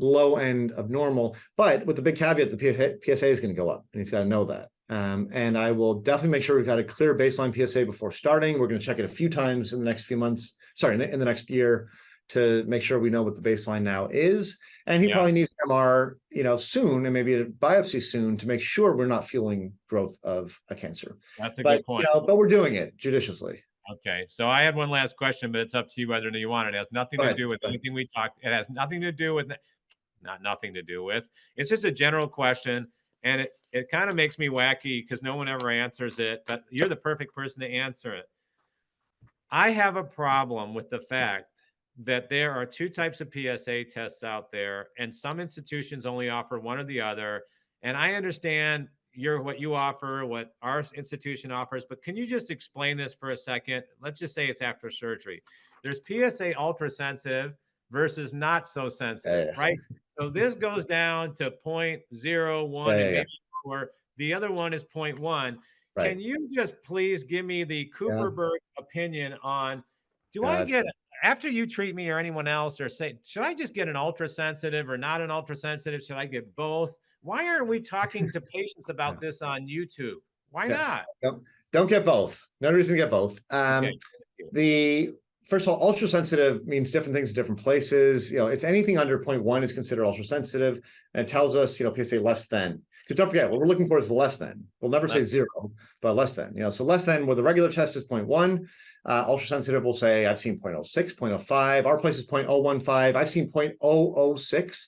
low end of normal. But with the big caveat, the PSA is going to go up, and he's got to know that. And I will definitely make sure we've got a clear baseline PSA before starting. We're going to check it a few times in the next few months, in the next year, to make sure we know what the baseline now is. And he probably needs an MR, soon, and maybe a biopsy soon, to make sure we're not fueling growth of a cancer. That's a good point. But we're doing it judiciously. Okay, so I had one last question, but it's up to you whether you want it. It has nothing to do with anything we talked. It has nothing to do with, nothing to do with. It's just a general question, and it kind of makes me wacky because no one ever answers it. But you're the perfect person to answer it. I have a problem with the fact that there are two types of PSA tests out there, and some institutions only offer one or the other. And I understand what you offer, what our institution offers, but can you just explain this for a second? Let's just say it's after surgery. There's PSA ultra sensitive versus not so sensitive, right? So this goes down to 0.01 and maybe more. The other one is 0.1. Can you just please give me the Cooperberg opinion on, do I get, after you treat me or anyone else, or say, should I just get an ultra sensitive or not an ultra sensitive? Should I get both? Why aren't we talking to patients about this on YouTube? Why not? Don't get both. No reason to get both. First of all, ultra sensitive means different things in different places. It's anything under 0.1 is considered ultra sensitive, and it tells us, PSA less than. Because don't forget, what we're looking for is the less than. We'll never say 0, but less than. So less than, where the regular test is 0.1. Ultra sensitive will say, I've seen 0.06, 0.05. Our place is 0.015. I've seen 0.006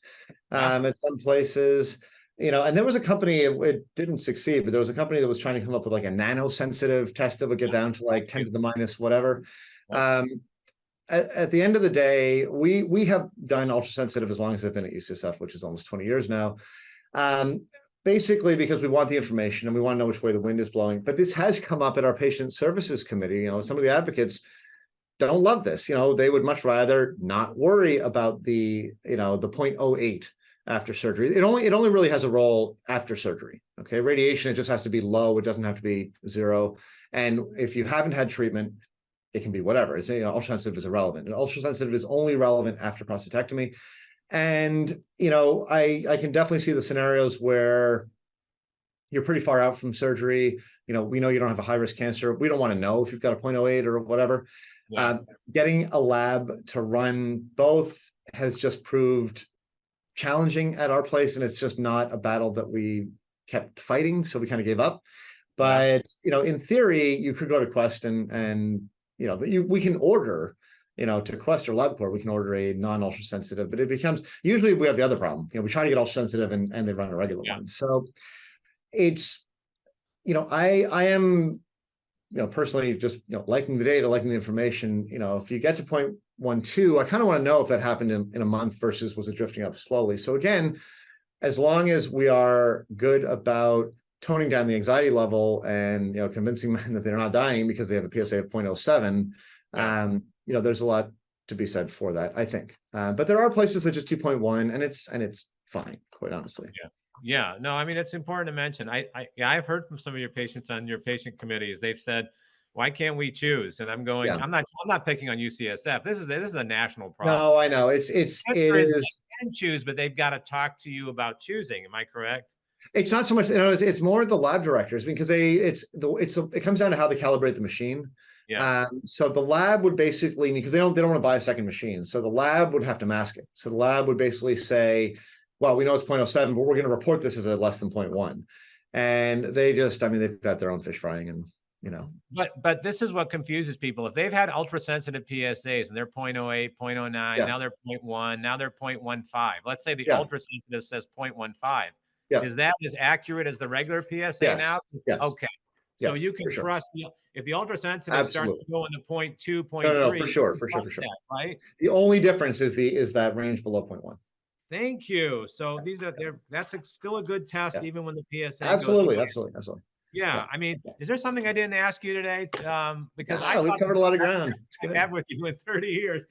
at some places. And there was a company, it didn't succeed, but there was a company that was trying to come up with like a nano-sensitive test that would get down to like 10 to the minus whatever. At the end of the day, we have done ultra-sensitive as long as I've been at UCSF, which is almost 20 years now. Basically because we want the information and we want to know which way the wind is blowing. But this has come up at our patient services committee. Some of the advocates don't love this. They would much rather not worry about the 0.08 after surgery. It only really has a role after surgery. Okay, radiation, it just has to be low. It doesn't have to be 0. And if you haven't had treatment, it can be whatever. It's ultrasensitive is irrelevant. And ultrasensitive is only relevant after prostatectomy. And I can definitely see the scenarios where you're pretty far out from surgery. We know you don't have a high-risk cancer. We don't want to know if you've got a 0.08 or whatever. Getting a lab to run both has just proved challenging at our place, and it's just not a battle that we kept fighting, so we kind of gave up. But in theory, you could go to Quest and we can order, to Quest or LabCorp, we can order a non-ultra sensitive, but it becomes, usually we have the other problem. We try to get ultra sensitive and they run a regular one. So it's, I am, personally just, liking the data, liking the information. If you get to 0.12, I kind of want to know if that happened in a month versus was it drifting up slowly. So again, as long as we are good about toning down the anxiety level and convincing men that they're not dying because they have a PSA of 0.07, there's a lot to be said for that, I think. But there are places that just 2.1, and it's fine, quite honestly. Yeah. No, I mean, it's important to mention. I've heard from some of your patients on your patient committees. They've said, why can't we choose? And I'm going, I'm not picking on UCSF. This is a national problem. No, I know. It is. They can choose, but they've got to talk to you about choosing. Am I correct? It's not so much, it's more the lab directors, because it comes down to how they calibrate the machine. Yeah. So the lab would basically, because they don't want to buy a second machine. So the lab would have to mask it. So the lab would basically say, well, we know it's 0.07, but we're going to report this as a less than 0.1. And they just, they've got their own fish frying, and But this is what confuses people. If they've had ultrasensitive PSAs and they're 0.08, 0.09, now they're 0.1, now they're 0.15. Let's say the ultrasensitive says 0.15. Is that as accurate as the regular PSA now? Yes. Okay. So you can trust if the ultrasensitive starts to go into 0.2, 0.3. No, for sure. That, right? The only difference is that range below 0.1. Thank you. So that's still a good test, even when the PSA absolutely. Yeah, I mean, is there something I didn't ask you today? Because we've covered a lot of ground. I've had with you in 30 years.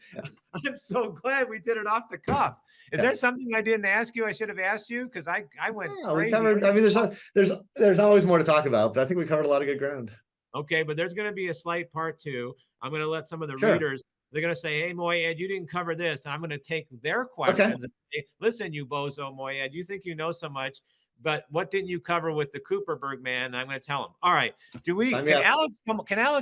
I'm so glad we did it off the cuff. Is there something I didn't ask you I should have asked you? Because I went crazy. We covered, there's always more to talk about, but I think we covered a lot of good ground. Okay, but there's going to be a slight part 2. I'm going to let some of the readers, they're going to say, hey, Moyed, you didn't cover this. And I'm going to take their questions and say, listen, you bozo Moyed, you think you know so much, but what didn't you cover with the Cooperberg man? And I'm going to tell him. All right. Can Alex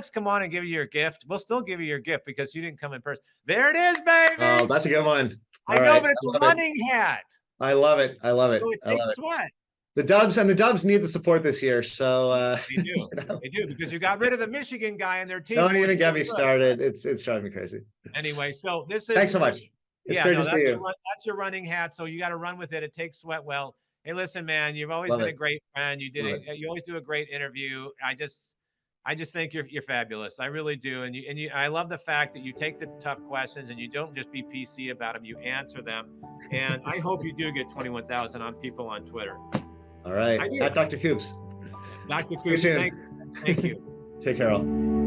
come on and give you your gift? We'll still give you your gift because you didn't come in person. There it is, baby. Oh, that's a good one. I know, but it's a running hat. I love it. So it takes sweat. The Dubs need the support this year. So they do. They do, because you got rid of the Michigan guy and their team. Don't even get me started. It's driving me crazy. Anyway, so this is. Thanks so much. It's great to see you. That's your running hat. So you got to run with it. It takes sweat well. Hey, listen, man, you've always been a great friend. You always do a great interview. I just think you're fabulous. I really do. And I love the fact that you take the tough questions and you don't just be PC about them. You answer them. And I hope you do get 21,000 on people on Twitter. All right. At Dr. Coops. Dr. Coops, thanks. Thank you. Take care, all.